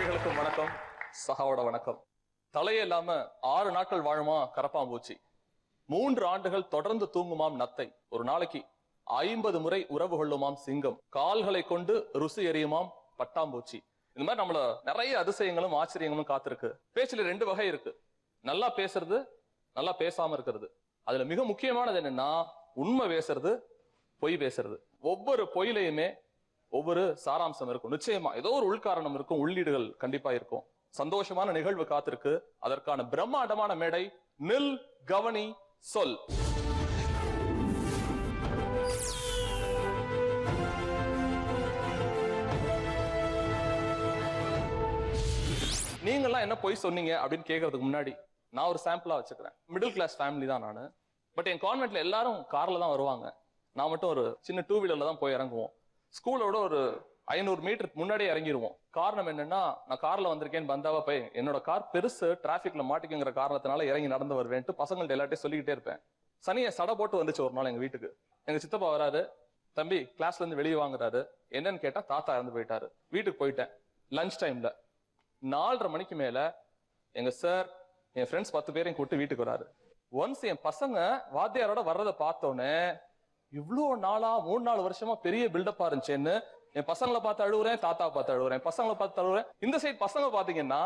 அனைவருக்கும் வணக்கம். சகாவோட வணக்கம். தலையே இல்லாம 6 நாட்கள் வாழுமா கரப்பாம்பூச்சி, 3 ஆண்டுகள் தொடர்ந்து தூங்குமாம் நத்தை, ஒரு நாளைக்கு 50 முறை உறவு கொள்ளுமாம் சிங்கம், கால்களை கொண்டு ருசி எறியுமாம் பட்டாம்பூச்சி. இந்த மாதிரி நம்மள நிறைய அதிசயங்களும் ஆச்சரியங்களும் காத்திருக்கு. பேச்சுல 2 வகை இருக்கு, நல்லா பேசுறது, நல்லா பேசாம இருக்கிறது. அதுல மிக முக்கியமானது என்னன்னா உண்மை பேசுறது, பொய் பேசுறது. ஒவ்வொரு பொய்லையுமே ஒவ்வொரு சாராம்சம் இருக்கும். நிச்சயமா ஏதோ ஒரு உள்காரணம் இருக்கும், உள்ளீடுகள் கண்டிப்பா இருக்கும். சந்தோஷமான நிகழ்வு காத்திருக்கு. அதற்கான பிரம்மாண்டமான மேடை. நில், கவனி, சொல். நீங்கெல்லாம் என்ன பொய் சொன்னீங்க அப்படின்னு கேட்கறதுக்கு முன்னாடி நான் ஒரு சாம்பிளா வச்சுக்கிறேன். மிடில் கிளாஸ் ஃபேமிலி தான் நானு. பட் என் கான்வென்ட்ல எல்லாரும் கார்ல தான் வருவாங்க. நான் மட்டும் ஒரு சின்ன 2 வீலர்ல தான் போய் இறங்குவோம். ஸ்கூலோட ஒரு 500 மீட்டர் முன்னாடியே இறங்கிடுவோம். காரணம் என்னன்னா, நான் கார்ல வந்திருக்கேன்னு பந்தாவா போய் என்னோட கார் பெருசு, டிராபிக்ல மாட்டிக்குங்கிற காரணத்தினால இறங்கி நடந்து வருவேன்ட்டு பசங்கள்ட்ட எல்லாத்தையும் சொல்லிக்கிட்டே இருப்பேன். சனியை சடை போட்டு வந்துச்சு ஒரு நாள் எங்க வீட்டுக்கு. எங்க சித்தப்பா வராரு, தம்பி கிளாஸ்ல இருந்து வெளியே வாங்குறாரு. என்னன்னு கேட்டா தாத்தா இறந்து போயிட்டாரு. வீட்டுக்கு போயிட்டேன். லஞ்ச் டைம்ல 4:30 மணிக்கு மேல எங்க சார் என் ஃப்ரெண்ட்ஸ் 10 பேரையும் கூப்பிட்டு வீட்டுக்கு வராரு. ஒன்ஸ் என் பசங்க வாத்தியாரோட வர்றதை பார்த்தோன்னே, இவ்வளோ நாளா 3-4 வருஷமா பெரிய பில்டப்பா இருந்துச்சேன்னு என் பசங்களை பார்த்து அழுவுறேன், தாத்தா பார்த்து அழுவுறேன், பசங்களை பார்த்து அழுவுறேன். இந்த சைடு பசங்க பாத்தீங்கன்னா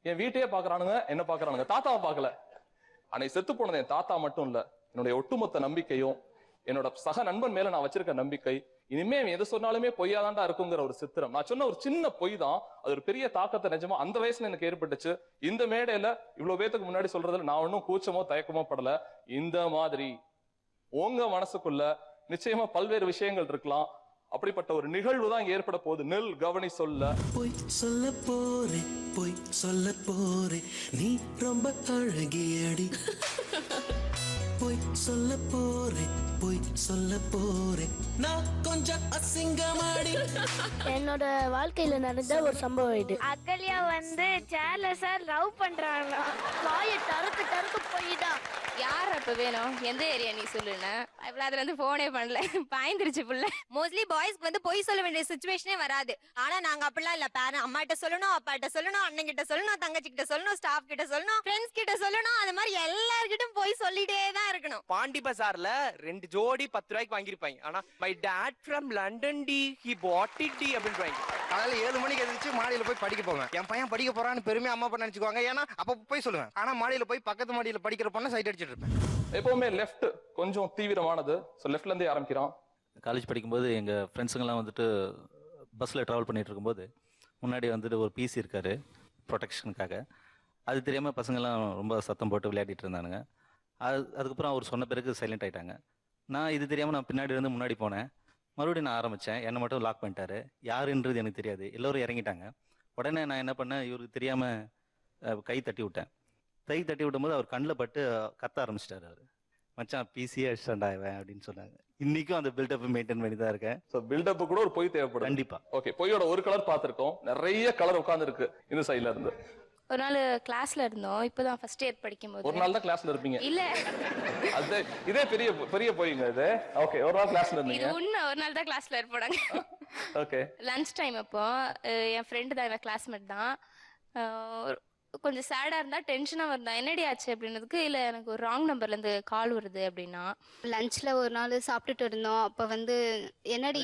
என் வீட்டையே பாக்குறானுங்க, என்ன பாக்குறானுங்க, தாத்தாவை பார்க்கல. அன்னைக்கு செத்து போனது என் தாத்தா மட்டும் இல்ல, என்னுடைய ஒட்டுமொத்த நம்பிக்கையும், என்னோட சக நண்பன் மேல நான் வச்சிருக்க நம்பிக்கை. இனிமே எது சொன்னாலுமே பொய்யாதாண்டா இருக்குங்கிற ஒரு சித்திரம். நான் சொன்ன ஒரு சின்ன பொய் தான் அது ஒரு பெரிய தாக்கத்தை நிஜமா அந்த வயசுல எனக்கு ஏற்பட்டுச்சு. இந்த மேடையில இவ்வளவு பேத்துக்கு முன்னாடி சொல்றதுல நான் ஒன்னும் கூச்சமோ தயக்கமோ படல. இந்த மாதிரி உங்க மனசுக்குள்ள நிச்சயமா பல்வேறு விஷயங்கள் இருக்கலாம். அப்படிப்பட்ட ஒரு நிகழ்வு தான் ஏற்பட போகுது. நில், கவனி, சொல்ல. பொய் சொல்ல போறே, பொய் சொல்ல போறே, நீ ரொம்ப அழகியடி. பொய் சொல்ல போறே, பொய் சொல்ல போறே, நான் கொஞ்சம் அசிங்கமாடி. என்னோட வாழ்க்கையில நடந்த ஒரு சம்பவம் இது. அகல்யா வந்து சேர்ல சார் லவ் பண்றாங்க. வாய டறுக்கு டறுக்கு போயிதான். யார் அப்ப வேணும், எந்த ஏரியா நீ சொல்லுன. இவ்வளவு அதுல இருந்து போனே பண்ணல, பாய்ந்துருச்சு புள்ள. மோஸ்ட்லி பாய்ஸ்க்கு வந்து பொய் சொல்ல வேண்டிய சுச்சுவேஷனே வராது. ஆனா நாங்க அப்படிலாம் இல்ல. பேரண்ட் அம்மா கிட்ட சொல்லணும், அப்பா கிட்ட சொல்லணும், அண்ணன் கிட்ட சொல்லணும், தங்கச்சி கிட்ட சொல்லணும், ஸ்டாஃப் கிட்ட சொல்லணும், ஃப்ரெண்ட்ஸ் கிட்ட சொல்லணும். அது மாதிரி எல்லார்கிட்டும் போய் சொல்லிட்டே தான் இருக்கணும். பாண்டி பசார்ல 2 ஜோடி 10 ரூபாய்க்கு வாங்கிருப்பாங்க. ஆனா மை டாட் ஃப்ரம் லண்டன் டி, ஹி பாட் இட் டி அப்படின்றாங்க. காலையில 7 மணிக்கு எந்திரிச்சு மாடியில போய் படிக்க போவேன். என் பையன் படிக்க போறான்னு பெருமையா அம்மா அப்பா நினைச்சுக்குவாங்க. ஏன்னா அப்ப போய் சொல்லுவேன். ஆனா மாடியில போய் பக்கத்து மாடியில படிக்கிற பொண்ணை சைட் அடிச்சிட்டு இருப்பேன். எப்பவுமே லெஃப்ட் கொஞ்சம் தீவிரமானது. சோ லெஃப்ட்ல இருந்தே ஆரம்பிக்கிறோம். காலேஜ் படிக்கும்போது எங்கள் ஃப்ரெண்ட்ஸுங்கெல்லாம் வந்துட்டு பஸ்ஸில் ட்ராவல் பண்ணிகிட்டு இருக்கும்போது முன்னாடி வந்துட்டு ஒரு பிசி இருக்கார் ப்ரொடெக்ஷனுக்காக. அது தெரியாமல் பசங்கள்லாம் ரொம்ப சத்தம் போட்டு விளையாடிட்டு இருந்தானுங்க. அதுக்கப்புறம் அவர் சொன்ன பிறகு சைலண்ட் ஆகிட்டாங்க. நான் இது தெரியாமல் நான் பின்னாடி இருந்து முன்னாடி போனேன். மறுபடியும் நான் ஆரம்பித்தேன். என்னை மட்டும் லாக் பண்ணிட்டாரு. யாருன்றது எனக்கு தெரியாது. எல்லோரும் இறங்கிட்டாங்க. உடனே நான் என்ன பண்ணேன், இவருக்கு தெரியாமல் கை தட்டி விட்டேன். கை தட்டி விடும்போது அவர் கண்ணில் பட்டு கத்த ஆரம்பிச்சிட்டாரு. அவர் மச்சான் பிசியே அடிச்சாண்டா இவன் அப்படின்னு சொன்னாங்க. இன்னைக்கும் அந்த பில்டப் மெயின்டைன் பண்ணி தான் இருக்கேன். சோ பில்டப் கூட ஒரு பொய் தேவைப்படும் கண்டிப்பா. ஓகே, பொய்யோட ஒரு கலர் பார்த்திருக்கோம், நிறைய கலர் உட்கார்ந்து இருக்கு இந்த சைடுல இருந்து. ஒரு நாள் கிளாஸ்ல இருந்தோம். இப்பதான் ஃபர்ஸ்ட் இயர் படிக்கும் போது. ஒரு நாள் தான் கிளாஸ்ல இருப்பீங்க? இல்ல, அது இதே பெரிய பெரிய பொய்ங்க இது. ஓகே, ஒரு நாள் கிளாஸ்ல இது இருந்தீங்க. உண்மை. ஒரு நாள் தான் கிளாஸ்ல இருப்போம். ஓகே, லஞ்ச் டைம் அப்போ என் ஃப்ரெண்டு தான், என் கிளாஸ்மேட் தான். கொஞ்சம் சேடா இருந்தா, டென்ஷனா இருந்தா, என்னடி ஆச்சு அப்படின்னதுக்கு, இல்ல எனக்கு ஒரு ராங் நம்பர்ல இருந்து கால் வருது அப்படின்னா. லஞ்ச்ல ஒரு நாள் சாப்பிட்டுட்டு இருந்தோம். அப்ப வந்து என்னடி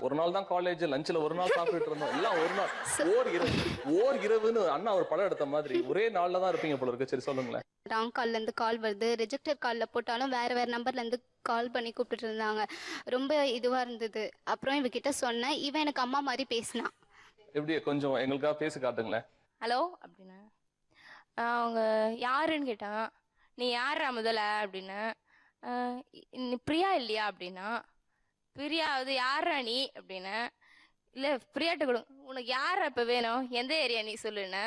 ஒரு நாள் தான் காலேஜ், லஞ்ச்ல ஒரு நாள் சாப்பிட்டுட்டு இருந்தோம். எல்லாம் ஒரு நாள், ஓர் இரவுன்னு அண்ணா ஒரு படம் எடுத்த மாதிரி ஒரே நாள்ல தான் இருப்பீங்க போல இருக்கு. சரி சொல்லுங்களேன். ராங் கால்ல இருந்து கால் வருது. ரிஜெக்டட் கால்ல போட்டாலும் வேற வேற நம்பர்ல இருந்து கால் பண்ணி கூப்பிட்டுட்டு இருந்தாங்க. ரொம்ப இதுவா இருந்தது. அப்புறம் இவகிட்ட சொன்னேன். இவன் எனக்கு அம்மா மாதிரி பேசினான். எப்படி கொஞ்சம் எங்களுக்காக பேசி காட்டுங்களேன். ஹலோ அப்படின்னா, அவங்க யாருன்னு கேட்டான். நீ யாரா முதல்ல அப்படின்னு. நீ பிரியா இல்லையா அப்படின்னா. பிரியா அது யாரா நீ அப்படின்னு. இல்லை பிரியாட்ட கொடு. உனக்கு யார் அப்போ வேணும், எந்த ஏரியா நீ சொல்லுன்னு.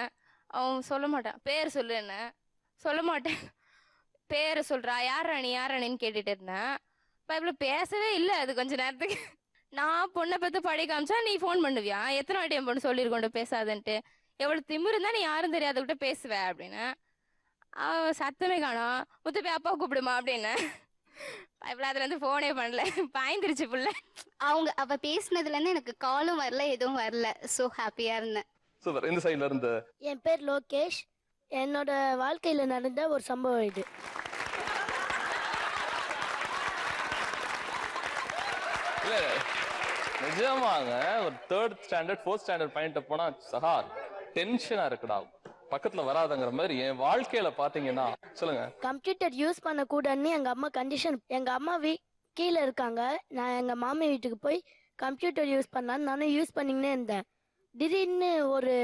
அவன் சொல்ல மாட்டான். பேர் சொல்லுன்னு. சொல்ல மாட்டேன். பேரை சொல்றா. யாரா நீன்னு கேட்டுட்டு இருந்தேன். இப்போ பேசவே இல்லை அது கொஞ்ச நேரத்துக்கு. நான் பொண்ணை பார்த்து படி காமிச்சா நீ ஃபோன் பண்ணுவியா, எத்தனை வாட்டி என் பொண்ணு சொல்லியிருக்கோண்டு பேசாதுன்ட்டு. எவ்வளவு திமிரு இருந்தா நீ யாரும் தெரியாதவிட்ட பேசுவ அப்படின்னு. அவ சத்தமே காணோம். முத்து போய் அப்பா கூப்பிடுமா அப்படின்னு. பயப்படாதுல இருந்து ஃபோனே பண்ணல, பாய்ந்துருச்சு புள்ள. அவ பேசினதுலேருந்து எனக்கு காலும் வரல, எதுவும் வரல. ஸோ ஹாப்பியாக இருந்தேன். சூப்பர். இந்த சைடுல இருந்து என் பேர் லோகேஷ். என்னோட வாழ்க்கையில நடந்த ஒரு சம்பவம் இது. இல்ல நிஜமாங்க ஒரு 3rd ஸ்டாண்டர்ட் 4th ஸ்டாண்டர்ட் பையன்ட்ட போனா சஹா டென்ஷனா இருக்குடா, பக்கத்துல வராதங்கிற மாதிரி என் வாழ்க்கையில பாத்தீங்கன்னா. சொல்லுங்க. கம்ப்யூட்டர் யூஸ் பண்ணக்கூடாதுன்னு எங்க அம்மா கண்டிஷன். எங்க அம்மா கீழே இருக்காங்க, நான் எங்க மாமி வீட்டுக்கு போய் கம்ப்யூட்டர் யூஸ் பண்ணலான்னு நானும் யூஸ் பண்ணிக்கினே இருந்தேன். திடீர்னு ஒரு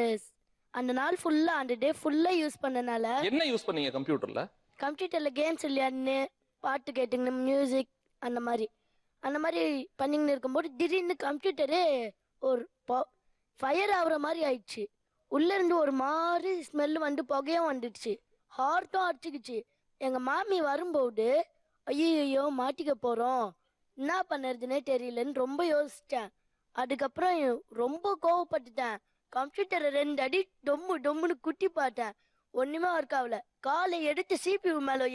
அந்த நாள் ஃபுல்லா அந்த டே ஃபுல்லா யூஸ் பண்ணனால. என்ன யூஸ் பண்ணீங்க கம்ப்யூட்டர்ல? கம்ப்யூட்டர்ல கேம்ஸ் விளையாடுன்னு, பாட்டு கேட்டுங்கன்னு, மியூசிக் அந்த மாதிரி பண்ணிங்கன்னு இருக்கும்போது திடீர்னு கம்ப்யூட்டரே ஒரு ஃபயர் ஆகுற மாதிரி ஆயிடுச்சு. உள்ள இருந்து ஒரு மாதிரி ஸ்மெல் வந்து புகையும் வந்துடுச்சு, ஹார்ட்டும் அடிச்சுக்கிச்சு. எங்க மாமி வரும்போது ஐயோ மாட்டிக்க போறோம், என்ன பண்ணுறதுனே தெரியலன்னு ரொம்ப யோசிச்சேன். அதுக்கப்புறம் ரொம்ப கோவப்பட்டுட்டேன். கம்ப்யூட்டரை 2 அடி டொம்முன்னு குட்டி பார்த்தேன், ஒண்ணுமே ஒர்க் ஆகல. காலை எடுத்து CPU மேல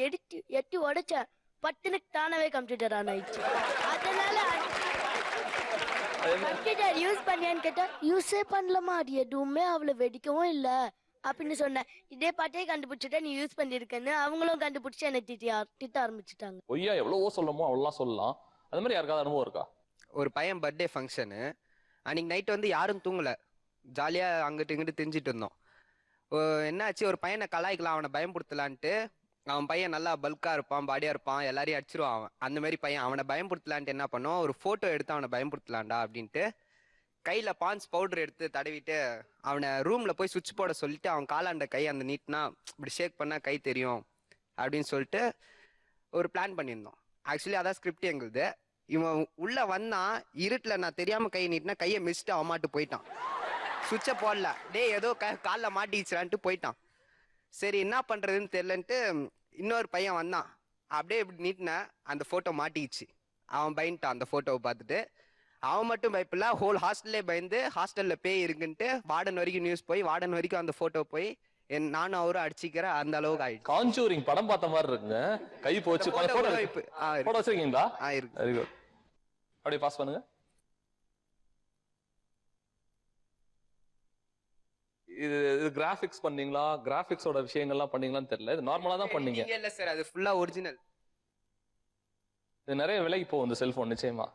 எட்டி உடைச்சேன், பட்டுன்னு தானாவே கம்ப்யூட்டர் ஆன் ஆயிடுச்சு. அதனால கம்ப்யூட்டர் யூஸ் பண்ணியான்னு கேட்டா யூஸே பண்ணலமா, அது எதுவுமே அவ்வளவு வெடிக்கவும் இல்லை அப்படின்னு சொன்னேன். இதே பாட்டே கண்டுபிடிச்சிட்டா நீ யூஸ் பண்ணிருக்கேன்னு அவங்களும் கண்டுபிடிச்சு என்னை திட்ட ஆரம்பிச்சுட்டாங்க. ஒய்யா எவ்வளவோ சொல்லமோ அவ்வளோ சொல்லலாம். அது மாதிரி யாருக்காவது அனுபவம் இருக்கா? ஒரு பையன் பர்த்டே ஃபங்க்ஷனு, அன்னைக்கு நைட் வந்து யாரும் தூங்கல, ஜாலியா அங்கிட்டு இங்கிட்டு திரிஞ்சிட்டு இருந்தோம். என்னாச்சு, ஒரு பையனை கலாய்க்கலாம், அவனை பயன்படுத்தலான்ட்டு. அவன் பையன் நல்லா பல்கா இருப்பான், பாடியா இருப்பான், எல்லாரையும் அடிச்சிருவான் அவன். அந்த மாதிரி பையன், அவனை பயன்படுத்தலான்ட்டு என்ன பண்ணோம், ஒரு போட்டோ எடுத்து அவனை பயன்படுத்தலான்டா அப்படின்ட்டு கையில பான்ஸ் பவுடர் எடுத்து தடவிட்டு அவனை ரூம்ல போய் சுவிட்ச் போட சொல்லிட்டு, அவன் காலாண்ட கை அந்த நீட்னா இப்படி ஷேக் பண்ணா கை தெரியும் அப்படின்னு சொல்லிட்டு ஒரு பிளான் பண்ணியிருந்தோம். ஆக்சுவலி அதான் ஸ்கிரிப்ட் எங்களுது. இவன் உள்ள வந்தான், இருட்டுல நான் தெரியாம கை நீட்டினா கையை மிஸ்ட்டு அவன் மாட்டு போயிட்டான். சுவிட்சை போடல, டே ஏதோ காலில் மாட்டிச்சுலான்ட்டு போயிட்டான். சரி என்ன பண்றதுன்னு தெரியலன்ட்டு இன்னொரு பையன் வந்தான், அப்படியே இப்படி நீட்டின அந்த போட்டோ மாட்டிச்சு. அவன் பயந்துட்டான் அந்த போட்டோவை பார்த்துட்டு. அவன் மட்டும் பயப்பில்ல, ஹோல் ஹாஸ்டல்லே பயந்து ஹாஸ்டல்ல பேய் இருக்குன்ட்டு வார்டன் வரைக்கும் நியூஸ் போய், வார்டன் வரைக்கும் அந்த போட்டோ போய் நானும் அவரும் அடிச்சிக்கிற அந்த அளவுக்கு ஆயிடுச்சு. காஞ்சூரிங் படம் பார்த்த மாதிரி இருக்குங்க. கை போச்சு. போட்டோ வச்சிருக்கீங்களா? இருக்கு. Very good. அப்படியே பாஸ் பண்ணுங்க. இது கிராபிக்ஸ் பண்ணீங்களா? கிராபிக்ஸோட விஷயங்கள்லாம் பண்ணீங்களான்னு தெரியல. இது நார்மலா தான் பண்ணீங்க. இல்ல சார், அது ஃபுல்லா ஒரிஜினல். இது நிறைய விலைக்கு போகும் இந்த செல்போன் நிச்சயமா.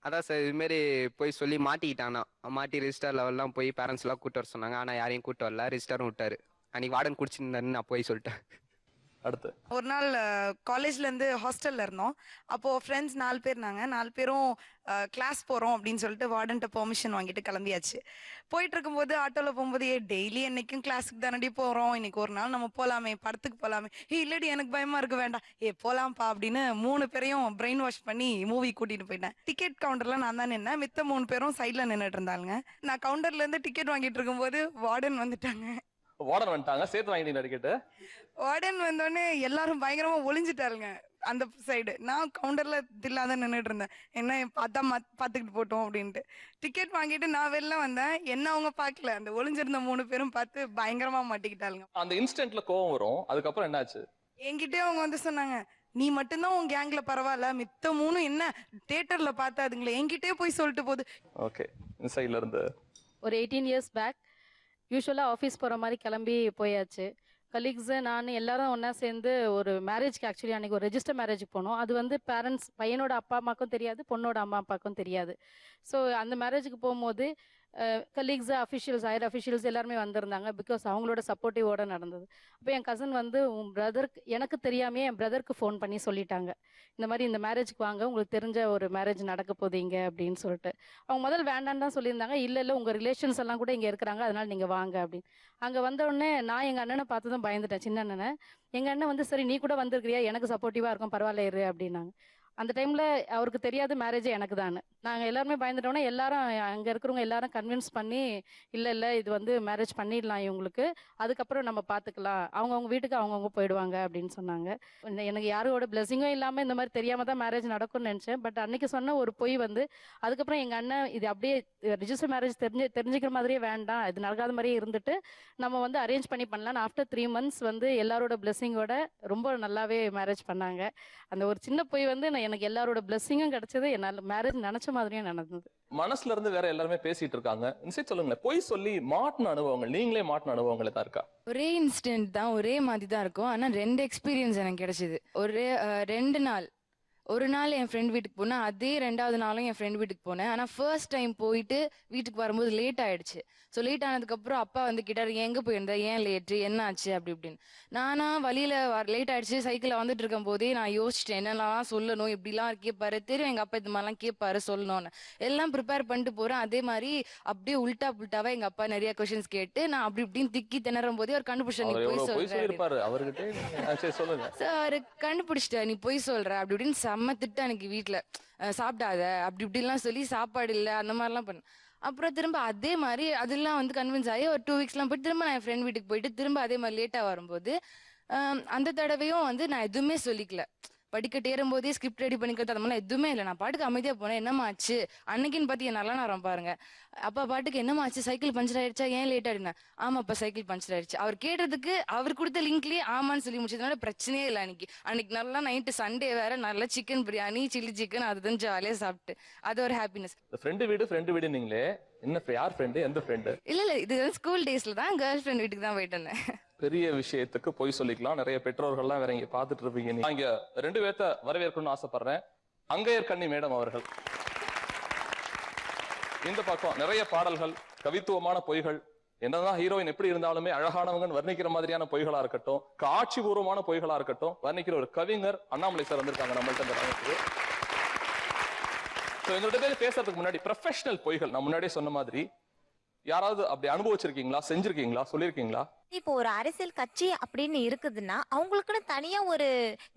அதான் சார், இது மாதிரி போய் சொல்லி மாட்டிக்கிட்டானா, மாட்டி ரெஜிஸ்டர் லெவல்லாம் போய் பேரண்ட்ஸ் எல்லாம் கூட்டு வர சொன்னாங்க. ஆனா யாரையும் கூட்டு வரல, ரெஜிஸ்டரும் விட்டாரு. அன்னைக்கு வார்டன் குடிச்சிருந்தாருன்னு நான் போய் சொல்லிட்டேன். அடுத்து ஒரு நாள் காலேஜ்ல இருந்து ஹாஸ்டல்ல இருந்தோம். அப்போ ஃப்ரெண்ட்ஸ் 4 பேர், நாங்க 4 பேரும் கிளாஸ் போறோம் அப்படின்னு சொல்லிட்டு வார்டன்ட்ட பெர்மிஷன் வாங்கிட்டு கிளம்பியாச்சு. போயிட்டு இருக்கும்போது ஆட்டோல போகும்போது, டெய்லி என்னைக்கும் கிளாஸுக்கு தானடி போறோம், இன்னைக்கு ஒரு நாள் நம்ம போலாமே, படத்துக்கு போலாமே. இல்லடி எனக்கு பயமா இருக்கு, வேண்டாம், போலாம்ப்பா அப்படின்னு 3 பேரையும் பிரெயின் வாஷ் பண்ணி மூவி கூட்டிட்டு போயிட்டேன். டிக்கெட் கவுண்டர்ல நான் தான் நின்னேன், மித்த 3 பேரும் சைட்ல நின்னுட்டு இருந்தாங்க. நான் கவுண்டர்ல இருந்து டிக்கெட் வாங்கிட்டு இருக்கும்போது வார்டன் வந்துட்டாங்க. வார்டன் வந்துட்டாங்க, சேர்த்து வாங்கிட்டீங்க டிக்கெட். வார்டன் வந்தோடனே எல்லாரும் பயங்கரமா ஒளிஞ்சிட்டாருங்க அந்த சைடு. நான் கவுண்டர்ல தில்லாத நின்றுட்டு இருந்தேன், என்ன அதான் பாத்துக்கிட்டு போட்டோம் அப்படின்ட்டு. டிக்கெட் வாங்கிட்டு நான் வெளில வந்தேன், என்ன அவங்க பாக்கல, அந்த ஒளிஞ்சிருந்த 3 பேரும் பார்த்து பயங்கரமா மாட்டிக்கிட்டாளுங்க. அந்த இன்ஸ்டன்ட்ல கோவம் வரும். அதுக்கப்புறம் என்னாச்சு? என்கிட்டே அவங்க வந்து சொன்னாங்க, நீ மட்டும்தான் உன் கேங்ல பரவாயில்ல, மித்த 3 என்ன தியேட்டர்ல பார்த்தாதுங்களே, என்கிட்டே போய் சொல்லிட்டு போகுது. ஓகே, இந்த சைடுல இருந்து ஒரு 18 இயர்ஸ் பேக் யூஸ்வலாக ஆஃபீஸ் போகிற மாதிரி கிளம்பி போயாச்சு. கலீக்ஸு நான் எல்லாரும் ஒன்றா சேர்ந்து ஒரு மேரேஜ்க்கு, ஆக்சுவலி அன்றைக்கி ஒரு ரெஜிஸ்டர் மேரேஜுக்கு போனோம். அது வந்து பேரண்ட்ஸ், பையனோட அப்பா அம்மாக்கும் தெரியாது, பொண்ணோட அம்மா அப்பாவுக்கும் தெரியாது. ஸோ அந்த மேரேஜுக்கு போகும்போது கலீக்ஸு, அஃபிஷியல்ஸ், ஹையர் அஃபிஷியல்ஸ் எல்லாருமே வந்திருந்தாங்க. பிகாஸ் அவங்களோட சப்போர்ட்டிவோட நடந்தது. அப்போ என் கசன் வந்து உன் பிரதருக்கு, எனக்கு தெரியாமே என் பிரதருக்கு ஃபோன் பண்ணி சொல்லிட்டாங்க, இந்த மாதிரி இந்த மேரேஜுக்கு வாங்க, உங்களுக்கு தெரிஞ்ச ஒரு மேரேஜ் நடக்க போதீங்க அப்படின்னு சொல்லிட்டு. அவங்க முதல்ல வேண்டான்னு தான் சொல்லியிருந்தாங்க. இல்லை உங்கள் ரிலேஷன்ஸ் எல்லாம் கூட இங்கே இருக்கிறாங்க, அதனால் நீங்கள் வாங்க அப்படின்னு. அங்கே வந்தோடனே நான் எங்கள் அண்ணனை பார்த்து தான் பயந்துட்டேன், சின்ன அண்ணனை. எங்கள் அண்ணன் வந்து, சரி நீ கூட வந்திருக்கிறியா, எனக்கு சப்போர்ட்டிவாக இருக்கும், பரவாயில்ல இரு அப்படின்னாங்க. அந்த டைமில் அவருக்கு தெரியாது மேரேஜே எனக்கு தான். நாங்கள் எல்லாருமே பயந்துட்டோன்னா எல்லாரும் அங்கே இருக்கிறவங்க எல்லாரும் கன்வின்ஸ் பண்ணி இல்லை இது வந்து மேரேஜ் பண்ணிடலாம் இவங்களுக்கு, அதுக்கப்புறம் நம்ம பார்த்துக்கலாம், அவங்கவுங்க வீட்டுக்கு அவங்கவுங்க போயிடுவாங்க அப்படின்னு சொன்னாங்க. எனக்கு யாரோட பிளெஸிங்கும் இல்லாமல் இந்த மாதிரி தெரியாமல் தான் மேரேஜ் நடக்கும்னு நினச்சேன். பட் அன்னைக்கு சொன்ன ஒரு பொய் வந்து அதுக்கப்புறம் எங்கள் அண்ணன் இது அப்படியே ரிஜிஸ்டர் மேரேஜ் தெரிஞ்சுக்கிற மாதிரியே வேண்டாம், இது நடக்காத மாதிரியே இருந்துட்டு நம்ம வந்து அரேஞ்ச் பண்ணலாம். ஆஃப்டர் 3 months வந்து எல்லாரோட பிளெஸிங்கோட ரொம்ப நல்லாவே மேரேஜ் பண்ணாங்க. அந்த ஒரு சின்ன பொய் வந்து எனக்கு எல்லாரோட பிளெஸிங்கும் கிடைச்சது, என்னால் மேரேஜ் நினைச்ச மாதிரியும் நடந்தது. மனசுல இருந்து வேற எல்லாருமே பேசிட்டு இருக்காங்க. இன்சைட் சொல்லுங்களேன், பொய் சொல்லி மாட்டின அனுபவங்கள், நீங்களே மாட்டின அனுபவங்கள் தான் இருக்கா? ஒரே இன்சிடென்ட் தான், ஒரே மாதிரி தான் இருக்கும். ஆனா 2 எக்ஸ்பீரியன்ஸ் எனக்கு கிடைச்சது. ஒரே 2 நாள். ஒரு நாள் என் ஃப்ரெண்ட் வீட்டுக்கு போனேன், அதே 2வது நாளும் என் ஃப்ரெண்ட் வீட்டுக்கு போனேன். ஆனால் ஃபர்ஸ்ட் டைம் போயிட்டு வீட்டுக்கு வரும்போது லேட் ஆயிடுச்சு. ஸோ லேட் ஆனதுக்கப்புறம் அப்பா வந்து கேட்டார், எங்கே போயிருந்த, ஏன் லேட்டு, என்ன ஆச்சு அப்படி இப்படின்னு. நானா வழியில் லேட் ஆயிடுச்சு சைக்கிளில் வந்துட்டு இருக்கும் போதே நான் யோசிச்சிட்டேன் என்னெல்லாம் சொல்லணும், இப்படிலாம் கேட்பாரு, தெரியும் எங்கள் அப்பா இது மாதிரிலாம் கேட்பாரு சொல்லணும்னு. எல்லாம் ப்ரிப்பேர் பண்ணிட்டு போகிறேன். அதே மாதிரி அப்படியே உல்ட்டா புல்ட்டாவா எங்கள் அப்பா நிறைய கொஸ்டின்ஸ் கேட்டு நான் அப்படி இப்படின்னு திக்கி திணறும் போதே அவர் கண்டுபிடிச்சா, நீ போய் சொல்ற, சார் கண்டுபிடிச்சிட்ட, நீ போய் சொல்ற அப்படி இப்படின்னு செம்ம திட்டம் எனக்கு வீட்டில். சாப்பிடாத அப்படி இப்படிலாம் சொல்லி சாப்பாடு இல்லை அந்த மாதிரிலாம் பண்ண. அப்புறம் திரும்ப அதே மாதிரி அதெல்லாம் வந்து கன்வின்ஸ் ஆகி ஒரு 2 weeksலாம் போயிட்டு திரும்ப நான் என் ஃப்ரெண்ட் வீட்டுக்கு போயிட்டு திரும்ப அதே மாதிரி லேட்டாக வரும்போது அந்த தடவையும் வந்து நான் எதுவுமே சொல்லிக்கல. படிக்கட்டு ஏறும்போதே ஸ்கிரிப்ட் ரெடி பண்ணிக்கிறது அது மாதிரிலாம் எதுவுமே இல்லை. நான் பாட்டுக்கு அமைதியாக போனேன். என்னம்மா ஆச்சு அன்னைக்குன்னு பார்த்து என் நல்லா நேரம் பாருங்க. அப்பா பாட்டுக்கு என்னம்மா ஆச்சு, சைக்கிள் பஞ்சர் ஆயிடுச்சா, ஏன் லேட் ஆயிடுனா, ஆமாப்பா சைக்கிள் பஞ்சர் ஆயிடுச்சு. அவர் கேட்டதுக்கு அவர் கொடுத்த லிங்க்லேயே ஆமான்னு சொல்லி முடிச்சதுனால பிரச்சனையே இல்லை. அன்னைக்கு நல்லா நைட்டு சண்டே வேற, நல்லா சிக்கன் பிரியாணி, சில்லி சிக்கன் அதுதான் ஜாலியாக சாப்பிட்டு அது ஒரு ஹாப்பினஸ். ஃப்ரெண்டு வீடு நீங்களே என்ன, யார் ஃப்ரெண்டு, எந்த ஃப்ரெண்டு? இல்லை இது ஸ்கூல் டேஸ்ல தான் கேர்ள் ஃப்ரெண்ட் வீட்டுக்கு தான் போயிட்டு இருந்தேன். பெரிய விஷயத்துக்கு போய் சொல்லிக்கலாம். நிறைய பெற்றோர்கள்லாம் வேற இங்க பாத்துட்டு இருப்பீங்க. நான் இங்க 2 பேர்த்த வரவேற்கணும்னு ஆசைப்படுறேன். அங்கையர் கண்ணி மேடம் அவர்கள். இந்த பக்கம் நிறைய பாடல்கள், கவித்துவமான பொய்கள், என்னதான் ஹீரோயின் எப்படி இருந்தாலுமே அழகானவங்கன்னு வர்ணிக்கிற மாதிரியான பொய்களா இருக்கட்டும், காட்சி பூர்வமான பொய்களா இருக்கட்டும், வர்ணிக்கிற ஒரு கவிஞர் அண்ணாமலை சார் வந்திருக்காங்க நம்மள்ட்ட. எங்கள்கிட்ட பேர் பேசுறதுக்கு முன்னாடி ப்ரொஃபஷனல் பொய்கள் நான் முன்னாடியே சொன்ன மாதிரி யாராவது அப்படி அனுபவிச்சிருக்கீங்களா, செஞ்சிருக்கீங்களா, சொல்லிருக்கீங்களா? இப்போ ஒரு அரசியல் கட்சி அப்படின்னு இருக்குதுன்னா அவங்களுக்குன்னு தனியா ஒரு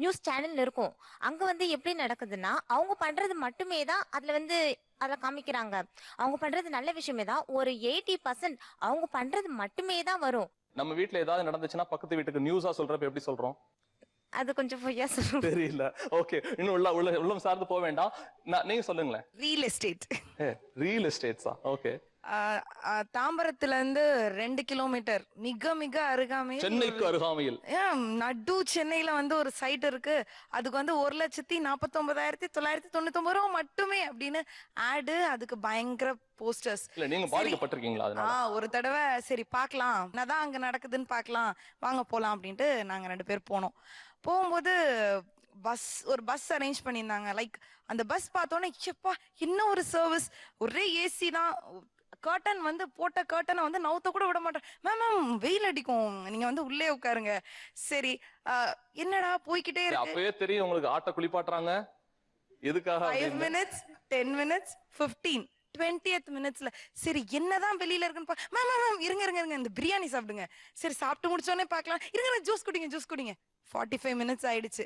நியூஸ் சேனல் இருக்கும். அங்க வந்து எப்படி நடக்குதுன்னா அவங்க பண்றது மட்டுமே தான் அதுல வந்து அதை காமிக்கிறாங்க. அவங்க பண்றது நல்ல விஷயமே தான். ஒரு 80% அவங்க பண்றது மட்டுமே தான் வரும். நம்ம வீட்டுல ஏதாவது நடந்துச்சுன்னா பக்கத்து வீட்டுக்கு நியூஸா சொல்றப்ப எப்படி சொல்றோம்? அது கொஞ்சம் பொய்யா சொல்றோம். தெரியல. ஓகே, இன்னும் உள்ளம் சார்ந்து போக வேண்டாம். நீங்க சொல்லுங்களேன். Real estate. ரியல் எஸ்டேட்ஸா? ஓகே. தாம்பரத்துல இருந்து 2 கிலோமீட்டர் மிக மிக அருகாமையில், சென்னைக்கு அருகாமையில், நடு சென்னையில வந்து ஒரு சைட் இருக்கு. அதுக்கு வந்து 1,49,999 ரூபா மட்டுமே அப்படின்னு ஆடு. அதுக்கு பயங்கர போஸ்டர்ஸ். இல்ல நீங்க பாதிக்கப்பட்டிருக்கீங்களா அதனால? ஒரு தடவை சரி பார்க்கலாம், என்னதான் அங்க நடக்குதுன்னு பார்க்கலாம், வாங்க போலாம் அப்படின்ட்டு நாங்க 2 பேர் போனோம். போகும்போது ஒரு பஸ் அரேஞ்ச் பண்ணியிருந்தாங்க. லைக் அந்த பஸ் பார்த்தோன்னே எப்பா என்ன ஒரு சர்வீஸ், ஒரே ஏசி தான். கர்டன் வந்து போட்ட கர்ட்டனை வந்து நவுத்த கூட விட மாட்டேன். மேம் வெயில் அடிக்கும், நீங்க வந்து உள்ளே உட்காருங்க. சரி என்னடா போய்கிட்டே இருக்கு. அப்பவே தெரியும் உங்களுக்கு ஆட்ட குளிப்பாட்டுறாங்க. எதுக்காக? 5 minutes 10 minutes 15 20th minutesல சரி என்னதான் வெளியில இருக்குன்னு மேம் இருங்க இந்த பிரியாணி சாப்பிடுங்க. சரி சாப்பிட்டு முடிச்சோடனே பார்க்கலாம், இருங்க ஜூஸ் குடிங்க. 45 minutes ஆயிடுச்சு.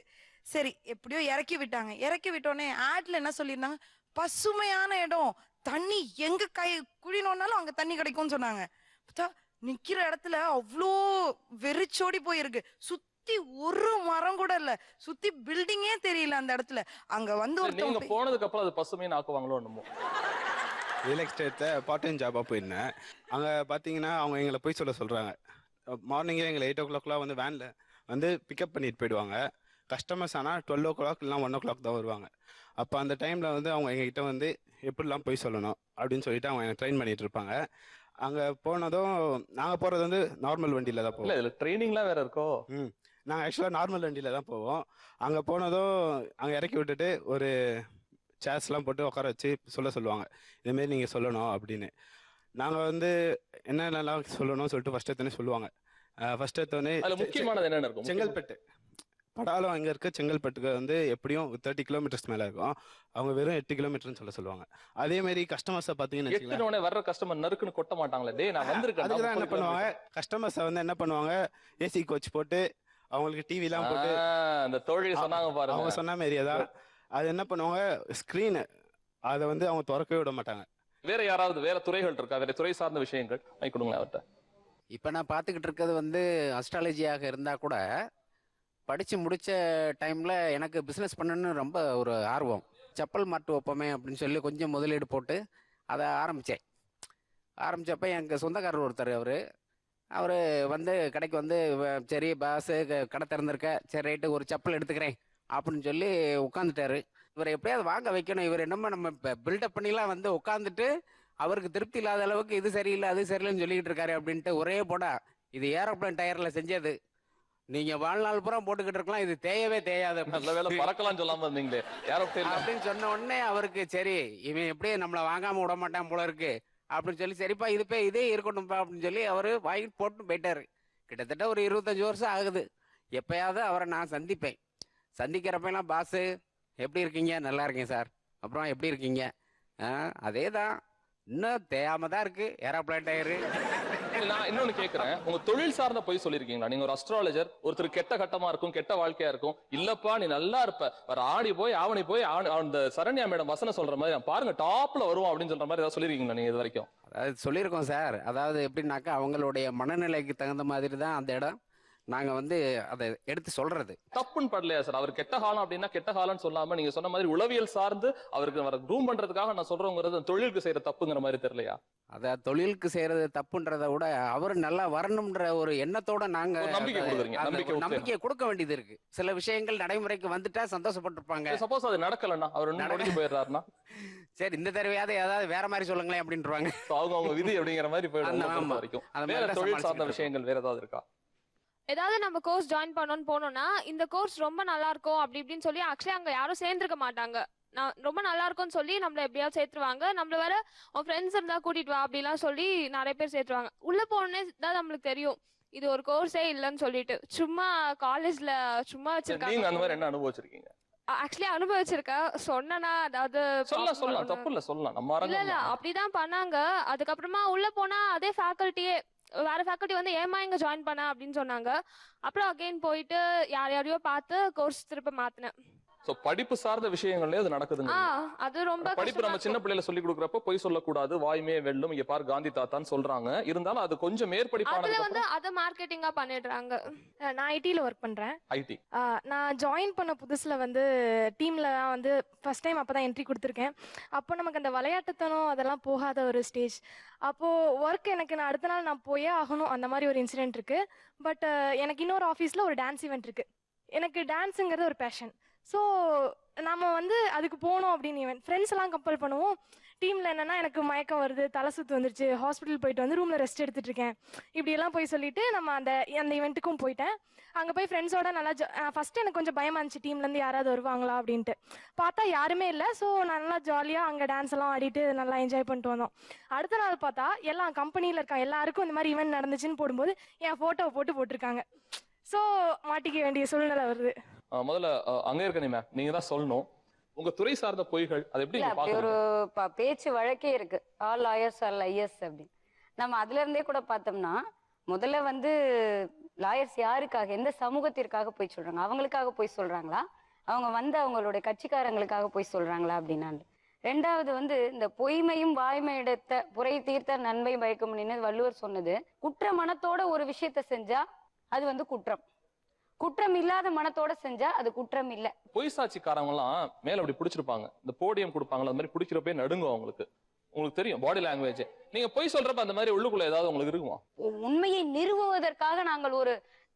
சரி எப்படியோ இறக்கி விட்டாங்க. இறக்கி விட்டோடனே ஆட்ல என்ன சொல்லியிருந்தாங்க, பசுமையான இடம், தண்ணி எங்க குடினோம்னாலும் அங்க தண்ணி கிடைக்கும்னு சொன்னாங்க. நிக்கிற இடத்துல அவ்வளோ வெறிச்சோடி போயிருக்கு. சுத்தி ஒரு மரம் கூட இல்ல, சுத்தி பில்டிங்கே தெரியல அந்த இடத்துல. அங்க வந்து நீங்க போனதுக்கு அப்புறம் அது பசுமைன்னு ஆக்குவாங்களோ என்னமோ. ரியல் எஸ்டேட்டை பார்ட் டைம் ஜாபாக போயிருந்தேன். அங்கே பார்த்தீங்கன்னா அவங்க எங்களை போய் சொல்கிறாங்க. மார்னிங்கே எங்களை 8 o'clockலாம் வந்து வேனில் வந்து பிக்கப் பண்ணிட்டு போயிடுவாங்க. கஸ்டமர்ஸ் ஆனால் 12 o'clock இல்லைனா 1 o'clock தான் வருவாங்க. அப்போ அந்த டைமில் வந்து அவங்க எங்ககிட்ட வந்து எப்படிலாம் போய் சொல்லணும் அப்படின்னு சொல்லிட்டு அவங்க எனக்கு ட்ரெயின் பண்ணிட்டு இருப்பாங்க. அங்கே போனதும் நாங்கள் போகிறது வந்து நார்மல் வண்டியில் தான் போவோம். இதில் ட்ரைனிங்லாம் வேறு இருக்கோ? நாங்கள் ஆக்சுவலாக நார்மல் வண்டியில் தான் போவோம். அங்கே போனதும் அங்கே இறக்கி விட்டுட்டு ஒரு சேர்ஸ்லாம் போட்டு உட்கார வச்சு சொல்லுவாங்க, இதுமாரி நீங்கள் சொல்லணும் அப்படின்னு. நாங்கள் வந்து என்னென்னலாம் சொல்லணும்னு சொல்லிட்டு ஃபஸ்ட் எடுத்தோடனே சொல்லுவாங்க. ஃபஸ்ட் எடுத்தோடனே முக்கியமானது என்னென்ன இருக்கும்? செங்கல்பட்டு படாலம் அங்கே இருக்க செங்கல்பட்டுக்கு வந்து எப்படியும் 30 kilometers மேலே இருக்கும். அவங்க வெறும் 8 kilometers சொல்லுவாங்க. அதே மாதிரி கஸ்டமர்ஸை பார்த்தீங்கன்னா வர்ற கஸ்டமர் நறுக்குன்னு கொட்ட மாட்டாங்களே, டே நான் வந்திருக்கேன். அதுக்கு என்ன பண்ணுவாங்க, கஸ்டமர்ஸை வந்து என்ன பண்ணுவாங்க, ஏசி கோச் போட்டு அவங்களுக்கு டிவிலாம் போட்டு அந்த தோழி சொன்னாங்க பாருங்க, அவங்க சொன்ன மாதிரியே தான் அது என்ன பண்ணுவாங்க, ஸ்க்ரீனு அதை வந்து அவங்க திறக்கவே விட மாட்டாங்க. வேற யாராவது வேற துறைகள் இருக்கா, வேற துறை சார்ந்த விஷயங்கள் கொடுங்க அவர்கிட்ட. இப்போ நான் பார்த்துக்கிட்டு இருக்கிறது வந்து அஸ்ட்ராலஜியாக இருந்தால் கூட படித்து முடித்த டைமில் எனக்கு பிஸ்னஸ் பண்ணணும்னு ரொம்ப ஒரு ஆர்வம். செப்பல் மாட்டு வைப்போமே அப்படின்னு சொல்லி கொஞ்சம் முதலீடு போட்டு அதை ஆரம்பித்தேன். ஆரம்பித்தப்போ எனக்கு சொந்தக்காரர் ஒருத்தர், அவர் வந்து கடைக்கு வந்து சரி பாஸு கடை திறந்திருக்க, சரி ரைட்டு ஒரு செப்பல் எடுத்துக்கிறேன் அப்படின்னு சொல்லி உட்காந்துட்டாரு. இவரை எப்படியாவது வாங்க வைக்கணும், இவர் என்னமோ நம்ம பில்டப் பண்ணிலாம் வந்து உட்காந்துட்டு அவருக்கு திருப்தி இல்லாத அளவுக்கு இது சரியில்லை அது சரியில்லைன்னு சொல்லிக்கிட்டு இருக்காரு அப்படின்ட்டு ஒரே போடா, இது ஏரோப்ளேன் டயரில் செஞ்சது, நீங்கள் வாழ்நாள் பூரா போட்டுக்கிட்டு இருக்கலாம், இது தேயவே தேயாது, நல்ல வேலை பறக்கலாம் சொல்லாம இருந்தீங்களே ஏரோப்ளேன் அப்படின்னு சொன்ன உடனே அவருக்கு சரி இவன் எப்படியே நம்மளை வாங்காமல் விட மாட்டான் போல இருக்கு அப்படின்னு சொல்லி சரிப்பா இதே இருக்கட்டும்ப்பா அப்படின்னு சொல்லி அவர் வாங்கிட்டு போட்டு போயிட்டாரு. கிட்டத்தட்ட ஒரு 25 வருஷம் ஆகுது. எப்பயாவது அவரை நான் சந்திப்பேன். சந்திக்கிறப்பெல்லாம் பாஸு எப்படி இருக்கீங்க, நல்லா இருக்கேன் சார், அப்புறம் எப்படி இருக்கீங்க, அதே தான், இன்னும் தேயாம தான் இருக்கு ஏரோப்ளேன் டயரு. நான் இன்னொன்னு கேக்குறேன், உங்க தொழில் சார்ந்த போய் சொல்லிருக்கீங்களா? நீங்க ஒரு அஸ்ட்ராலஜர், ஒருத்தர் கெட்ட கட்டமா இருக்கும், கெட்ட வாழ்க்கையா இருக்கும், இல்லப்பா நீ நல்லா இருப்ப, ஒரு ஆடி போய் ஆவணி போய் அந்த சரண்யா மேடம் வசனம் சொல்ற மாதிரி பாருங்க டாப்ல வருவோம் அப்படின்னு சொல்ற மாதிரி ஏதாவது சொல்லிருக்கீங்களா நீங்க இது வரைக்கும்? அதாவது சொல்லியிருக்கோம் சார். அதாவது எப்படின்னாக்கா அவங்களுடைய மனநிலைக்கு தகுந்த மாதிரி தான் அந்த இடம் நாங்க வந்து அதை எடுத்து சொல்றது. தப்புன்னு படலையா சார்? அவர் கெட்ட காலம் அப்படின்னா கெட்ட காலம்னு சொல்லாம நீங்க சொன்ன மாதிரி உளவியல் சார்ந்து அவருக்கு ரூம் பண்றதுக்காக நான் சொல்றோங்கிறது தொழிலுக்கு செய்யற தப்புங்கிற மாதிரி தெரியலையா? அத தொழிலுக்கு செய்யறது தப்புன்றதை விட அவர் நல்லா வரணும்ன்ற ஒரு எண்ணத்தோட நாங்க நம்பிக்கை கொடுக்க வேண்டியது இருக்கு. சில விஷயங்கள் நடைமுறைக்கு வந்துட்டா சந்தோஷப்பட்டிருப்பாங்க. சப்போஸ் அது நடக்கலன்னா அவர் நடந்து போயிடுறாருன்னா சரி இந்த தடவையாவது ஏதாவது வேற மாதிரி சொல்லுங்களேன் அப்படின்றாங்க. அவங்க விதி அப்படிங்கிற மாதிரி போயிடும் வரைக்கும். வேற தொழில் சார்ந்த விஷயங்கள் வேற ஏதாவது இருக்கா? ஏதாவது நம்ம கோர்ஸ் ஜாயின் பண்ணணும்னு போனோம்னா இந்த கோர்ஸ் ரொம்ப நல்லா இருக்கும் அப்படி இப்படின்னு சொல்லி ஆக்சுவலி அங்க யாரும் சேர்ந்துருக்க மாட்டாங்க. நான் ரொம்ப நல்லா இருக்கும்னு சொல்லி நம்மள எப்படியாவது சேர்த்துருவாங்க. நம்மள வேற உன் ஃப்ரெண்ட்ஸ் இருந்தா கூட்டிட்டு வா அப்படிலாம் சொல்லி நிறைய பேர் சேர்த்துருவாங்க. உள்ள போனே தான் நம்மளுக்கு தெரியும் இது ஒரு கோர்ஸே இல்லைன்னு சொல்லிட்டு. சும்மா காலேஜ்ல சும்மா வச்சிருக்காங்க. நீங்க அந்த மாதிரி என்ன அனுபவிச்சிருக்கீங்க? ஆக்சுவலி அனுபவிச்சிருக்கேன். சொன்னா அதாவது சொல்லலாம் தப்பு இல்ல, சொல்லலாம். நம்ம இல்ல அப்படிதான் பண்ணாங்க. அதுக்கப்புறமா உள்ள போனா அதே ஃபேக்கல்ட்டியே வேற ஃபேக்கல்ட்டி வந்து ஏமா இங்க ஜாயின் பண்ண அப்படின்னு சொன்னாங்க. அப்புறம் அகைன் போயிட்டு யாரையோ பார்த்து கோர்ஸ் திருப்ப மாத்தினேன். சோ படிப்பு சார்ந்த விஷயங்களே அது நடக்குதுங்க. அது ரொம்ப படிப்பு நம்ம சின்ன பிள்ளைல சொல்லி கொடுக்கறப்ப பொய் சொல்லக்கூடாது, வாய்மே வெல்லும், இங்க பாரு காந்தி தாத்தான்னு சொல்றாங்க. இருந்தாலும் அது கொஞ்சம் மேற்படிப்பானது. அதுல வந்து அத மார்க்கெட்டிங்கா பண்ணிடுறாங்க. நான் ஐடில ஒர்க் பண்றேன். ஐடி நான் ஜாயின் பண்ண புதுசுல வந்து டீம்ல வந்து ஃபர்ஸ்ட் டைம் அப்பதான் என்ட்ரி கொடுத்துருக்கேன். அப்போ நமக்கு அந்த விளையாட்டுத்தனம் அதெல்லாம் போகாத ஒரு ஸ்டேஜ். அப்போ ஒர்க் எனக்கு நான் அடுத்த நாள் நான் போயே ஆகணும் அந்த மாதிரி ஒரு இன்சிடென்ட் இருக்கு. பட் எனக்கு இன்னொரு ஆஃபீஸ்ல ஒரு டான்ஸ் ஈவெண்ட் இருக்கு. எனக்கு டான்ஸுங்கிறது ஒரு பேஷன். ஸோ நம்ம வந்து அதுக்கு போகணும் அப்படின்னு ஈவெண்ட் ஃப்ரெண்ட்ஸ் எல்லாம் கம்பல் பண்ணுவோம். டீமில் என்னன்னா எனக்கு மயக்கம் வருது, தலை சுத்து வந்துருச்சு, ஹாஸ்பிட்டல் போயிட்டு வந்து ரூமில் ரெஸ்ட் எடுத்துட்டு இருக்கேன், இப்படியெல்லாம் போய் சொல்லிட்டு நம்ம அந்த ஈவெண்ட்டுக்கும் போயிட்டேன். அங்கே போய் ஃப்ரெண்ட்ஸோட நல்லா ஃபர்ஸ்ட் எனக்கு கொஞ்சம் பயமா இருந்துச்சு டீம்லேருந்து யாராவது வருவாங்களா அப்படின்ட்டு. பார்த்தா யாருமே இல்லை. ஸோ நல்லா ஜாலியாக அங்கே டான்ஸ் எல்லாம் ஆடிட்டு நல்லா என்ஜாய் பண்ணிட்டு வந்தோம். அடுத்த நாள் பார்த்தா எல்லாம் கம்பெனியில் இருக்காங்க எல்லாருக்கும் இந்த மாதிரி ஈவெண்ட் நடந்துச்சுன்னு போடும்போது என் ஃபோட்டோவை போட்டிருக்காங்க. ஸோ மாட்டிக்க வேண்டிய சூழ்நிலை வருது. முதல்ல அங்க இருக்க மேம் நீங்க தான் சொல்லணும் உங்க துறை சார்ந்த பொய்கள் அது எப்படி ஒரு பேச்சு வழக்கே இருக்கு, ஆல் லாயர்ஸ் ஆர் லையர்ஸ் அப்படின்னு. நம்ம அதுல இருந்தே கூட பார்த்தோம்னா முதல்ல வந்து லாயர்ஸ் யாருக்காக எந்த சமூகத்திற்காக போய் சொல்றாங்க, அவங்களுக்காக போய் சொல்றாங்களா, அவங்க வந்து அவங்களுடைய கட்சிக்காரங்களுக்காக போய் சொல்றாங்களா அப்படின்னா. ரெண்டாவது வந்து இந்த பொய்மையும் வாய்மையிடத்த புரை தீர்த்த நன்மை பயக்கும் வள்ளுவர் சொன்னது. குற்ற மனத்தோட ஒரு விஷயத்த செஞ்சா அது வந்து குற்றம், குற்றம் இல்லாத மனத்தோட செஞ்சா அது குற்றம் இல்ல. பொய் சாட்சிக்காரங்க எல்லாம் மேல அப்படி பிடிச்சிருப்பாங்க, இந்த போடியம் கொடுப்பாங்களா அந்த மாதிரி பிடிக்கிறப்பே நடுங்கும் அவங்களுக்கு. உங்களுக்கு தெரியும் பாடி லாங்குவேஜ். நீங்க பொய் சொல்றப்ப அந்த மாதிரி உள்ளுக்குள்ள ஏதாவது உங்களுக்கு இருக்குமா? உண்மையை நிறுவுவதற்காக நாங்கள் ஒரு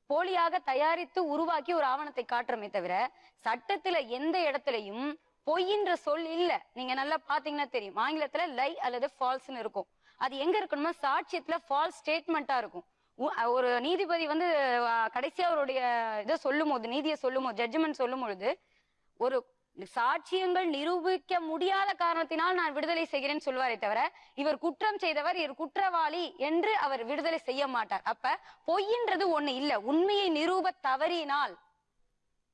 போலியாக தயாரித்து உருவாக்கி ஒரு ஆவணத்தை காட்டுறமே தவிர சட்டத்துல எந்த இடத்துலயும் பொய்ன்ற சொல் இல்ல. நீங்க நல்லா பாத்தீங்கன்னா தெரியும், ஆங்கிலத்துல லை அல்லது ஃபால்ஸ்ன்னு இருக்கும். அது எங்க இருக்கணுமா, சாட்சியத்துல ஃபால்ஸ் ஸ்டேட்மெண்டா இருக்கும். ஒரு நீதிபதி வந்து கடைசியா அவருடைய இதை சொல்லும் போது, நீதியை சொல்லும் போது, ஜட்ஜ்மெண்ட் சொல்லும் பொழுது, ஒரு சாட்சியங்கள் நிரூபிக்க முடியாத காரணத்தினால் நான் விடுதலை செய்கிறேன்னு சொல்லுவாரே தவிர இவர் குற்றம் செய்தவர், இவர் குற்றவாளி என்று அவர் விடுதலை செய்ய மாட்டார். அப்ப பொய்ன்றது ஒண்ணு இல்ல, உண்மையை நிரூப தவறினால்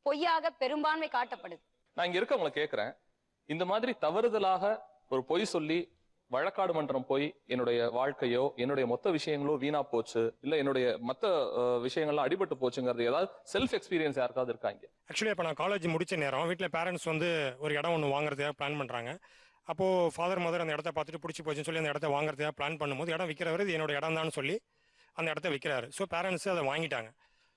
பொய்யாக பெரும்பான்மை காட்டப்படுது. நான் இங்க இருக்கவங்களை கேட்கிறேன், இந்த மாதிரி தவறுதலாக ஒரு பொய் சொல்லி வழக்காடு மன்றம் போய் என்னுடைய வாழ்க்கையோ என்னுடைய மொத்த விஷயங்களோ வீணா போச்சு இல்ல என்னுடைய மத்த விஷயங்கள்லாம் அடிபட்டு போச்சுங்கிறது ஏதாவது செல்ஃப் எக்ஸ்பீரியன்ஸ் யாருக்காவது இருக்காங்க? ஆக்சுவலி இப்போ நான் காலேஜ் முடிச்ச நேரம் வீட்டில் பேரண்ட்ஸ் வந்து ஒரு இடம் ஒன்று வாங்குறதுக்காக பிளான் பண்ணுறாங்க. அப்போது ஃபாதர் மதர் அந்த இடத்த பார்த்துட்டு பிடிச்சி போச்சுன்னு சொல்லி அந்த இடத்த வாங்குறதுக்காக பிளான் பண்ணும்போது இடம் விற்கிறவர் இது என்னோட இடம் தான் சொல்லி அந்த இடத்த விற்கிறாரு. ஸோ பேரண்ட்ஸ் அதை வாங்கிட்டாங்க.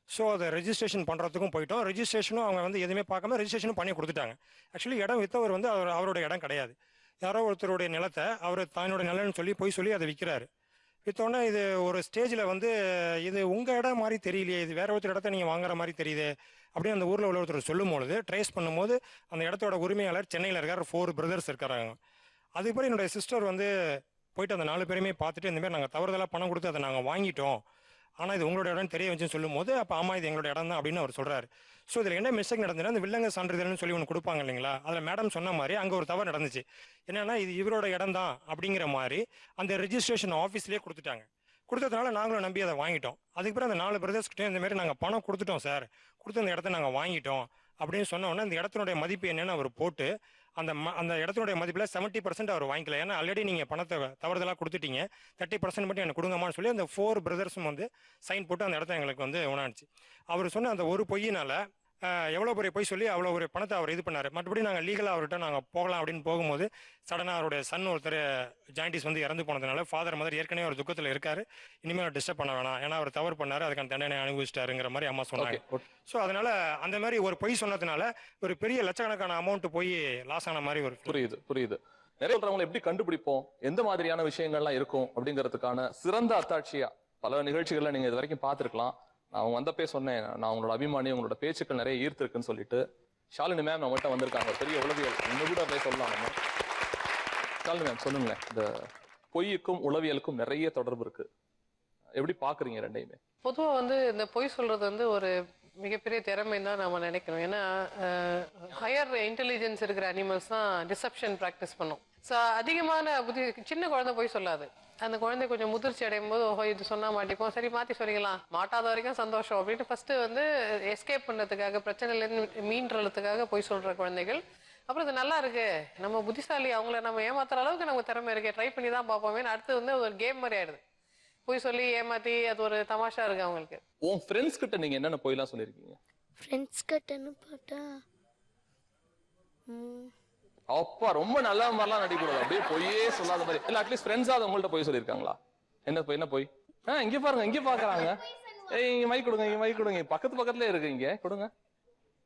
ஸோ அதை ரெஜிஸ்ட்ரேஷன் பண்ணுறதுக்கும் போயிட்டோம். ரெஜிஸ்ட்ரேஷனும் அவங்க வந்து எதுவுமே பார்க்காம ரெஜிஸ்ட்ரேஷனும் பண்ணி கொடுத்துட்டாங்க. ஆக்சுவலி இடம் விற்றவர் வந்து அவரோட இடம் கிடையாது. யாரோ ஒருத்தருடைய நிலத்தை அவர் தன்னோட நிலன்னு சொல்லி போய் சொல்லி அதை விற்கிறாரு. விற்றோன்னே இது ஒரு ஸ்டேஜில் வந்து இது உங்கள் இடம் மாதிரி தெரியலையே, இது வேற ஒருத்தர் இடத்த நீங்கள் வாங்குற மாதிரி தெரியுது அப்படின்னு அந்த ஊரில் உள்ள ஒருத்தர் சொல்லும் பொழுது ட்ரேஸ் பண்ணும்போது அந்த இடத்தோட உரிமையாளர் சென்னையில் இருக்கார். 4 பிரதர்ஸ் இருக்காங்க. அதுக்கப்புறம் என்னுடைய சிஸ்டர் வந்து போயிட்டு அந்த 4 பேருமே பார்த்துட்டு இந்த மாதிரி நாங்கள் தவறுதலாக பணம் கொடுத்து அதை நாங்கள் வாங்கிட்டோம், ஆனால் இது உங்களோட இடம் தெரிய வச்சுன்னு சொல்லும் போது அப்போ ஆமாம் இது எங்களோட இடம் தான் அப்படின்னு அவர் சொல்கிறாரு. ஸோ இதில் என்ன மிஸ்டேக் நடந்ததுன்னா அந்த வில்லங்க சான்றிதழ்னு சொல்லி ஒன்று கொடுப்பாங்க இல்லைங்களா, அதில் மேடம் சொன்ன மாதிரி அங்கே ஒரு தவறு நடந்துச்சு. என்னன்னா இது இவரோட இடம் தான் அப்படிங்கிற மாதிரி அந்த ரெஜிஸ்ட்ரேஷன் ஆஃபீஸ்லேயே கொடுத்துட்டாங்க. கொடுத்ததுனால நாங்களும் நம்பி அதை வாங்கிட்டோம். அதுக்கப்புறம் அந்த 4 பிரதர்ஸ்கிட்டே இந்த மாதிரி நாங்கள் பணம் கொடுத்துட்டோம் சார், கொடுத்து அந்த இடத்த நாங்கள் வாங்கிட்டோம் அப்படின்னு சொன்ன உடனே அந்த இடத்தினுடைய மதிப்பு என்னன்னு அவர் போட்டு அந்த இடத்தினுடைய மதிப்பில் 70% அவர் வாங்கிக்கல. ஏன்னா ஆல்ரெடி நீங்கள் பணத்தை தவறுதலாக கொடுத்துட்டீங்க, 30% மட்டும் எனக்கு கொடுங்கம்மான்னு சொல்லி அந்த 4 பிரதர்ஸும் வந்து சைன் போட்டு அந்த இடத்த எங்களுக்கு வந்து உணர்ந்துச்சு. அவர் சொன்ன அந்த ஒரு பொய்யினால எவ்வளோ பெரிய பொய் சொல்லி அவ்வளோ ஒரு பணத்தை அவர் இது பண்ணார். மற்றபடி நாங்கள் லீகலாக அவர்கிட்ட நாங்கள் போகலாம் அப்படின்னு போகும்போது சடனாக அவருடைய சன் ஒருத்தர் ஜாயிண்டிஸ் வந்து இறந்து போனதுனால ஃபாதர் மதர் ஏற்கனவே ஒரு துக்கத்தில் இருக்காரு, இனிமேல் டிஸ்டர்ப் பண்ண வேணாம், ஏன்னா அவர் தவறு பண்ணாரு, அதுக்கான தண்டனை அனுபவிச்சிட்டாருங்கிற மாதிரி அம்மா சொன்னாங்க. ஸோ அதனால அந்த மாதிரி ஒரு பொய் சொன்னதுனால ஒரு பெரிய லட்சக்கணக்கான அமௌண்ட் போய் லாஸ் ஆன மாதிரி ஒரு புரியுது. நிறைய சொல்றவங்களை எப்படி கண்டுபிடிப்போம், எந்த மாதிரியான விஷயங்கள்லாம் இருக்கும் அப்படிங்கிறதுக்கான சிறந்த அத்தாட்சியா பல நிகழ்ச்சிகள்ல நீங்க இது வரைக்கும் பார்த்துருக்கலாம். நான் வந்தப்பே சொன்னேன், நான் உங்களோட அபிமானி, உங்களோட பேச்சுக்கள் நிறைய ஈர்த்திருக்குன்னு சொல்லிட்டு. ஷாலினி மேம் நம்மகிட்ட வந்திருக்காங்க, பெரிய உளவியல், இன்னும் கூட அப்படியே சொல்லலாம் நம்ம. ஷாலினி மேம் சொல்லுங்களேன், இந்த பொய்யுக்கும் உளவியலுக்கும் நிறைய தொடர்பு இருக்கு, எப்படி பாக்குறீங்க ரெண்டையுமே? பொதுவா வந்து இந்த பொய் சொல்றது வந்து ஒரு மிகப்பெரிய திறமைன்னு தான் நம்ம நினைக்கணும். ஏன்னா ஹையர் இன்டெலிஜென்ஸ் இருக்கிற அனிமல்ஸ் தான் டிசப்ஷன் ப்ராக்டிஸ் பண்ணும். ஸோ அதிகமான சின்ன குழந்தை போய் சொல்லாது. அந்த குழந்தை கொஞ்சம் முதிர்ச்சி அடையும் போது ஓஹோ இது சொன்னா மாட்டிப்போம், சரி மாற்றி சொல்லிக்கலாம், மாட்டாத வரைக்கும் சந்தோஷம் அப்படின்ட்டு ஃபர்ஸ்ட் வந்து எஸ்கேப் பண்ணுறதுக்காக, பிரச்சனையிலேருந்து மீன்றதுக்காக போய் சொல்கிற குழந்தைகள். அப்புறம் இது நல்லா இருக்கு, நம்ம புத்திசாலி, அவங்கள நம்ம ஏமாத்துற அளவுக்கு நமக்கு திறமை இருக்கு, ட்ரை பண்ணி தான் பார்ப்போமே, அடுத்து வந்து ஒரு கேம் மாதிரி ஆயிடுது. போய் சொல்லி ஏமாத்தி அது ஒரு தமாஷா இருக்கு அவங்களுக்கு. உன் ஃப்ரெண்ட்ஸ் கிட்ட நீங்க என்னென்ன போய்லாம் சொல்லிருக்கீங்க? ஃப்ரெண்ட்ஸ் கிட்டன்னு பார்த்தா அப்பா ரொம்ப நல்ல மாதிரிலாம் நடிக்கூடாது, அப்படியே பொய்யே சொல்லாத மாதிரி. இல்ல அட்லீஸ்ட் ஃப்ரெண்ட்ஸாவது உங்கள்ட்ட போய் சொல்லியிருக்காங்களா? என்ன போய் இங்க பாருங்க, இங்க பாக்குறாங்க, இங்க மைக் கொடுங்க, இங்க மைக் கொடுங்க, பக்கத்துல இருக்கு, இங்க கொடுங்க.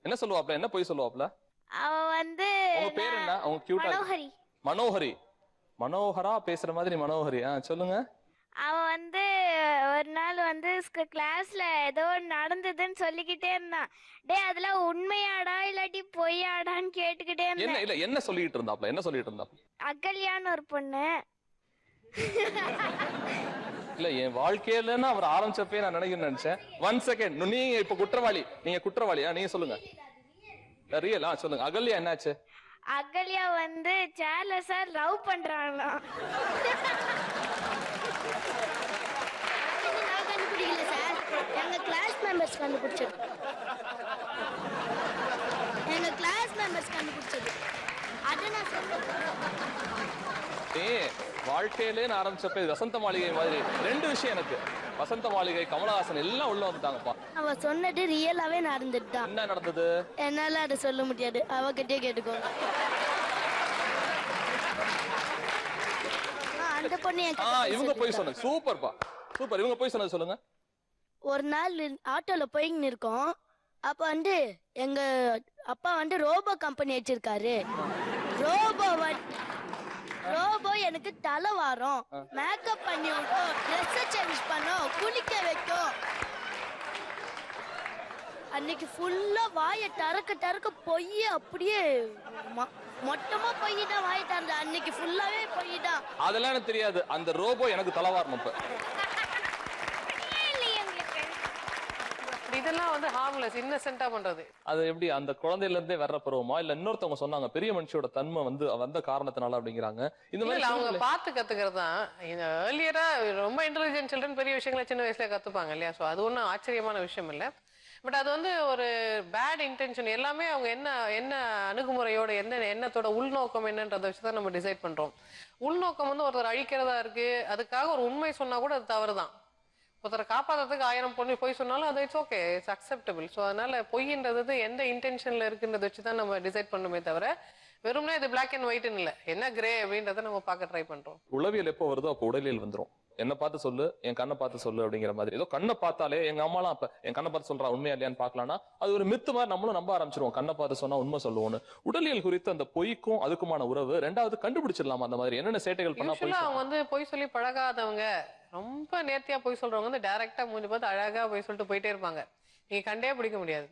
என்ன சொல்லுவாப்ல, என்ன போய் சொல்லுவாப்ல? அவ வந்து உங்க பேர் என்ன? அவங்க கியூட்டா மனோஹரி. மனோகரா பேசுற மாதிரி மனோஹரி. சொல்லுங்க. அவ வந்து ஒரு நாள் வந்து கிளாஸ்ல ஏதோ நடந்ததுன்னு சொல்லிக்கிட்டே இருந்தான். டே அதெல்லாம் உண்மையாடா இல்லாட்டி பொய்யாடான்னு கேட்டுக்கிட்டே இருந்தான். இல்ல என்ன சொல்லிட்டு இருந்தாப்ல? அகல்யான்னு ஒரு பொண்ணு. இல்ல என் வாழ்க்கையிலன்னு அவர் ஆரம்பிச்சப்பே நான் நினைச்சேன். 1 செகண்ட், நீங்க இப்ப குற்றவாளி, குற்றவாளியா? நீங்க சொல்லுங்க. ரியலா சொல்லுங்க. அகல்யா என்னாச்சு? அகல்யா வந்து சார்லஸா லவ் பண்றானா? நான் கண்டுபிடிக்கல சார், எங்க கிளாஸ் மெம்பர்ஸ் கண்டுபிடிச்சது. அது நான் சொல்றேன். வாழ்க்கையிலே நான் ஆரம்பிச்சப்ப வசந்த மாளிகை மாதிரி 2 விஷயம் எனக்கு. வசந்த மாளிகை, கமலஹாசன் எல்லாம் உள்ள வந்துட்டாங்கப்பா. அவ சொன்னது ரியலாவே நடந்துட்டு தான். என்ன நடந்தது? என்னால அதை சொல்ல முடியாது, அவகிட்டே கேட்டுக்கோங்க. அந்த பொண்ணு இவங்க போய் சொன்னது சூப்பர்ப்பா, சூப்பர். இவங்க போய் சொன்னது சொல்லுங்க. ஒரு நாள் ஆட்டோல போயின்னு இருக்கோம். அப்ப வந்து எங்க அப்பா வந்து ரோபோ கம்பெனி வச்சிருக்காரு. ரோபோ எனக்கு தலை வாரம், மேக்கப் பண்ணி விட்டோம், ட்ரெஸ் சேஞ்ச் பண்ணோம், குளிக்க வைக்கும். அன்னைக்கு ஃபுல்லா வாயை டறக்க பொய்ய அப்படியே மொத்தமா பொய் தான் வாயை திறந்த. அன்னைக்கு ஃபுல்லாவே பொய் தான். அதெல்லாம் எனக்கு தெரியாது. அந்த ரோபோ எனக்கு தலை வாரணும். இதெல்லாம் வந்து ஹார்ம்லெஸ், இன்னசென்ட்டா பண்றது. அது எப்படி அந்த குழந்தையில இருந்தே வர்ற பருவமா, இல்ல இன்னொருத்தவங்க சொன்னாங்க பெரிய மனுஷியோட தன்மை வந்து வந்த காரணத்தினால அப்படிங்கிறாங்க? இந்த மாதிரி அவங்க பார்த்து கத்துக்கிறது தான். ஏர்லியரா ரொம்ப இன்டெலிஜென்ட் சில்ட்ரன் பெரிய விஷயங்களை சின்ன வயசுல கத்துப்பாங்க இல்லையா? ஸோ அது ஒன்றும் ஆச்சரியமான விஷயம் இல்லை. பட் அது வந்து ஒரு பேட் இன்டென்ஷன். எல்லாமே அவங்க என்ன என்ன அணுகுமுறையோட என்ன எண்ணத்தோட உள்நோக்கம் என்னன்றதை வச்சு தான் நம்ம டிசைட் பண்றோம். உள்நோக்கம் வந்து ஒருத்தர் அழிக்கிறதா இருக்கு, அதுக்காக ஒரு உண்மை சொன்னா கூட அது தவறு தான். ஒருத்தரை காப்பாற்றுறதுக்கு 1000 பொய் சொன்னாலும் அது it's okay, it's acceptable. So அதனால பொய்ன்றது எந்த இன்டென்ஷன்ல இருக்குன்றத வச்சு தான் நம்ம டிசைட் பண்ணுமே தவிர வெறும்னா இது பிளாக் அண்ட் ஒயிட்னு இல்லை, என்ன கிரே அப்படின்றத நம்ம பார்க்க ட்ரை பண்றோம். உளவியல் எப்போ வருதோ அப்போ உடலியல் வந்துடும். என்ன பார்த்து சொல்லு, என் கண்ணை பார்த்து சொல்லு அப்படிங்கிற மாதிரி. ஏதோ கண்ணை பார்த்தாலே எங்க அம்மாலாம் அப்ப என் கண்ணை பார்த்து சொல்றா உண்மையா இல்லையான்னு பார்க்கலாம்னா அது ஒரு மித்து மாதிரி நம்மளும் நம்ப ஆரம்பிச்சிருவோம். கண்ணை பார்த்து சொன்னா உண்மை சொல்லுவோம்னு. உடலியல் குறித்து அந்த பொய்க்கும் அதுக்குமான உறவு ரெண்டாவது கண்டுபிடிச்சிடலாமா? அந்த மாதிரி என்னென்ன சேட்டைகள் பண்ணா யூசுவலா அவங்க வந்து பொய் சொல்லி பழகாதவங்க, ரொம்ப நேர்த்தியா பொய் சொல்றவங்க வந்து டைரக்டா மூஞ்சி பார்த்து அழகா பொய் சொல்லிட்டு போயிட்டே இருப்பாங்க, நீங்க கண்டே பிடிக்க முடியாது.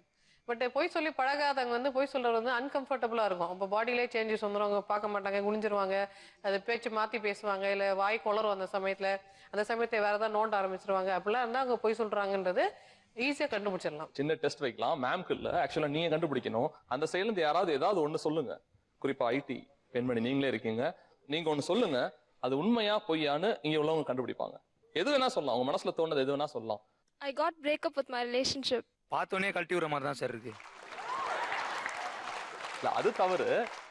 பட் பொய் சொல்லி பழகாதவங்க வந்து பொய் சொல்றது வந்து அன்கம்ஃபர்டபுளா இருக்கும். அப்போ பாடியிலே சேஞ்சஸ் வந்துடும், பார்க்க மாட்டாங்க, குனிஞ்சிருவாங்க, அது பேச்சு மாத்தி பேசுவாங்க, இல்ல வாய் குளரும் அந்த சமயத்தை வேற ஏதாவது நோண்ட ஆரம்பிச்சிருவாங்க. அப்படிலாம் இருந்தா அவங்க பொய் சொல்றாங்கன்றது ஈஸியா கண்டுபிடிச்சிடலாம். சின்ன டெஸ்ட் வைக்கலாம், மேம்க்கு இல்ல, ஆக்சுவலா நீங்க கண்டுபிடிக்கணும். அந்த சைடுல இருந்து யாராவது ஏதாவது ஒண்ணு சொல்லுங்க. குறிப்பா ஐடி பெண்மணி நீங்களே இருக்கீங்க, நீங்க ஒண்ணு சொல்லுங்க, அது உண்மையா பொய்யான்னு இங்க உள்ளவங்க கண்டுபிடிப்பாங்க. எது வேணா சொல்லலாம், உங்க மனசுல தோணுது எது வேணா சொல்லலாம். I got break up with my relationship. பார்த்தோன்னே கழட்டி விடுற மாதிரி தான் சார் இருக்கு. இல்ல அது தவறு,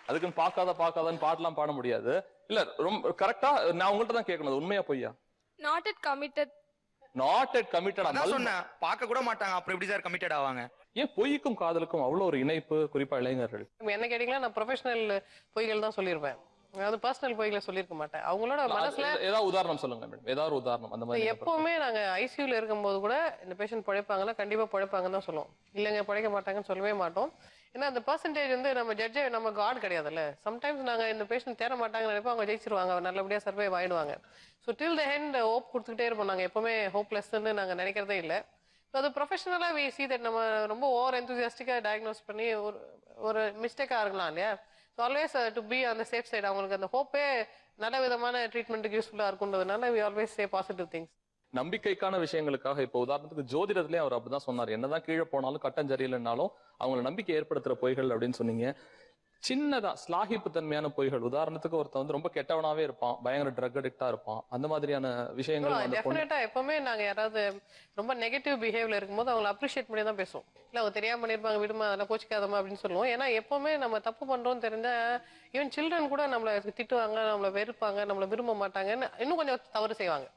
அதுக்குன்னு பார்க்காதான்னு பாட்டெல்லாம் பாட முடியாது. இல்ல ரொம்ப கரெக்டா நான் உங்கள்ட்ட தான் கேட்கணும், உண்மையா பொய்யா? Not yet committed. Not yet committed. அதான் சொன்னேன், பார்க்க கூட மாட்டாங்க, அப்புறம் எப்படி சார் கமிட்டட் ஆவாங்க? ஏன் பொய்க்கும் காதலுக்கும் அவ்வளவு ஒரு இணைப்பு, குறிப்பா இளைஞர்கள்? என்ன கேட்டீங்களா, நான் ப்ரொஃபஷனல் பொய்கள் தான் சொல்லியிருப்பேன், அதாவது பர்சனல் பொய்களை சொல்லியிருக்க மாட்டேன். அவங்களோட மனசுல ஏதாவது உதாரணம் சொல்லுங்க மேடம், ஏதாவது ஒரு உதாரணம் அந்த மாதிரி. எப்பவுமே நாங்க ஐசியூல இருக்கும்போது கூட இந்த பேஷண்ட் பிழைப்பாங்கன்னா கண்டிப்பா பிழைப்பாங்கன்னு தான் சொல்லுவோம், இல்லைங்க பிழைக்க மாட்டாங்கன்னு சொல்லவே மாட்டோம். ஏன்னா அந்த பர்சன்டேஜ் வந்து நம்ம ஜட்ஜே நம்ம காட் கிடையாதுல்ல. சம்டைம்ஸ் நாங்க இந்த பேஷண்ட் தேர மாட்டாங்கன்னு நினைப்போம், அவங்க ஜெயிச்சிருவாங்க, நல்லபடியா சர்வே ஆயிடுவாங்க. ஸோ டில் த ஹெண்ட் ஹோப் கொடுத்துக்கிட்டே இருப்போம். நாங்க எப்பவுமே ஹோப்லெஸ்ன்னு நாங்க நினைக்கிறதே இல்லை. ஸோ அது ப்ரொஃபஷனலா வி சி தட் நம்ம ரொம்ப ஓவர் எந்தூசியாஸ்டிக்கா டயக்னோஸ் பண்ணி ஒரு மிஸ்டேக்கா இருக்கலாம் இல்லையா. So always to be on the safe side, அவங்களுக்கு அந்த ஹோப்பே நல்ல விதமான ட்ரீட்மெண்ட்டுக்கு யூஸ்ஃபுல்லா இருக்குன்றதுனால we always say positive things. நம்பிக்கைக்கான விஷயங்களுக்காக இப்போ உதாரணத்துக்கு ஜோதிடத்திலே அவர் அப்படிதான் சொன்னார், என்னதான் கீழே போனாலும் கட்டம் சரியில்லைன்னாலும் அவங்களை நம்பிக்கை ஏற்படுத்துற பொய்கள் அப்படின்னு சொன்னீங்க. சின்னதா ஸ்லாகிப்பு தன்மையான பொய்கள், உதாரணத்துக்கு ஒருத்தன் வந்து ரொம்ப கெட்டவனாவே இருப்பான், பயங்கர ட்ரக் அடிக்டா இருப்பான், அந்த மாதிரியான விஷயங்கள் டெஃபினட்டா எப்பவுமே நாங்க யாராவது ரொம்ப நெகட்டிவ் பிஹேவியர் இருக்கும்போது அவங்களை அப்ரிஷியேட் பண்ணி தான் பேசுவோம். இல்ல அவங்க தெரியாம பண்ணிருப்பாங்க, விடுமா அதெல்லாம் கோச்சிக்காதமா அப்படின்னு சொல்லுவோம். ஏன்னா எப்பவுமே நம்ம தப்பு பண்றோம்னு தெரிஞ்சா ஈவன் சில்ட்ரன் கூட நம்மளை திட்டுவாங்க, நம்மளை வெறுப்பாங்க, நம்மளை விரும்ப மாட்டாங்கன்னு இன்னும் கொஞ்சம் தவறு செய்வாங்க.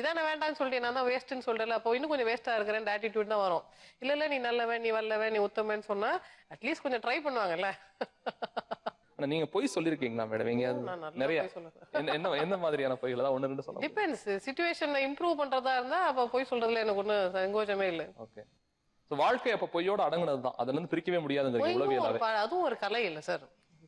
இதான் நான் வேண்டாம்னு சொல்லிட்டு நான் தான் வேஸ்ட்ன்னு சொல்றேன், அப்போ இன்னும் கொஞ்சம் வேஸ்டா இருக்கிறேன் ஆட்டிடியூட் தான் வரும். இல்ல நீ நல்லவன், நீ வல்லவன், நீ உத்தமன்னு சொன்னா அட்லீஸ்ட் கொஞ்சம் ட்ரை பண்ணுவாங்கல்ல. நீங்க பொய் சொல்லிருக்கீங்களா மேடம் எங்கேயாவது? நிறைய என்ன மாதிரியான பொய்கள்? ஒன்னு ரெண்டு சொல்லுங்க. டிபெண்ட்ஸ், சிச்சுவேஷனை இம்ப்ரூவ் பண்றதா இருந்தா அப்ப பொய் சொல்றதுல எனக்கு ஒண்ணு சங்கோச்சமே இல்லை. ஓகே, சோ வாழ்க்கை அப்ப பொய்யோட அடங்குனதுதான், அதுல இருந்து பிரிக்கவே முடியாதுங்க உளவியலாவே. அதுவும் ஒரு கலை இல்ல சார்,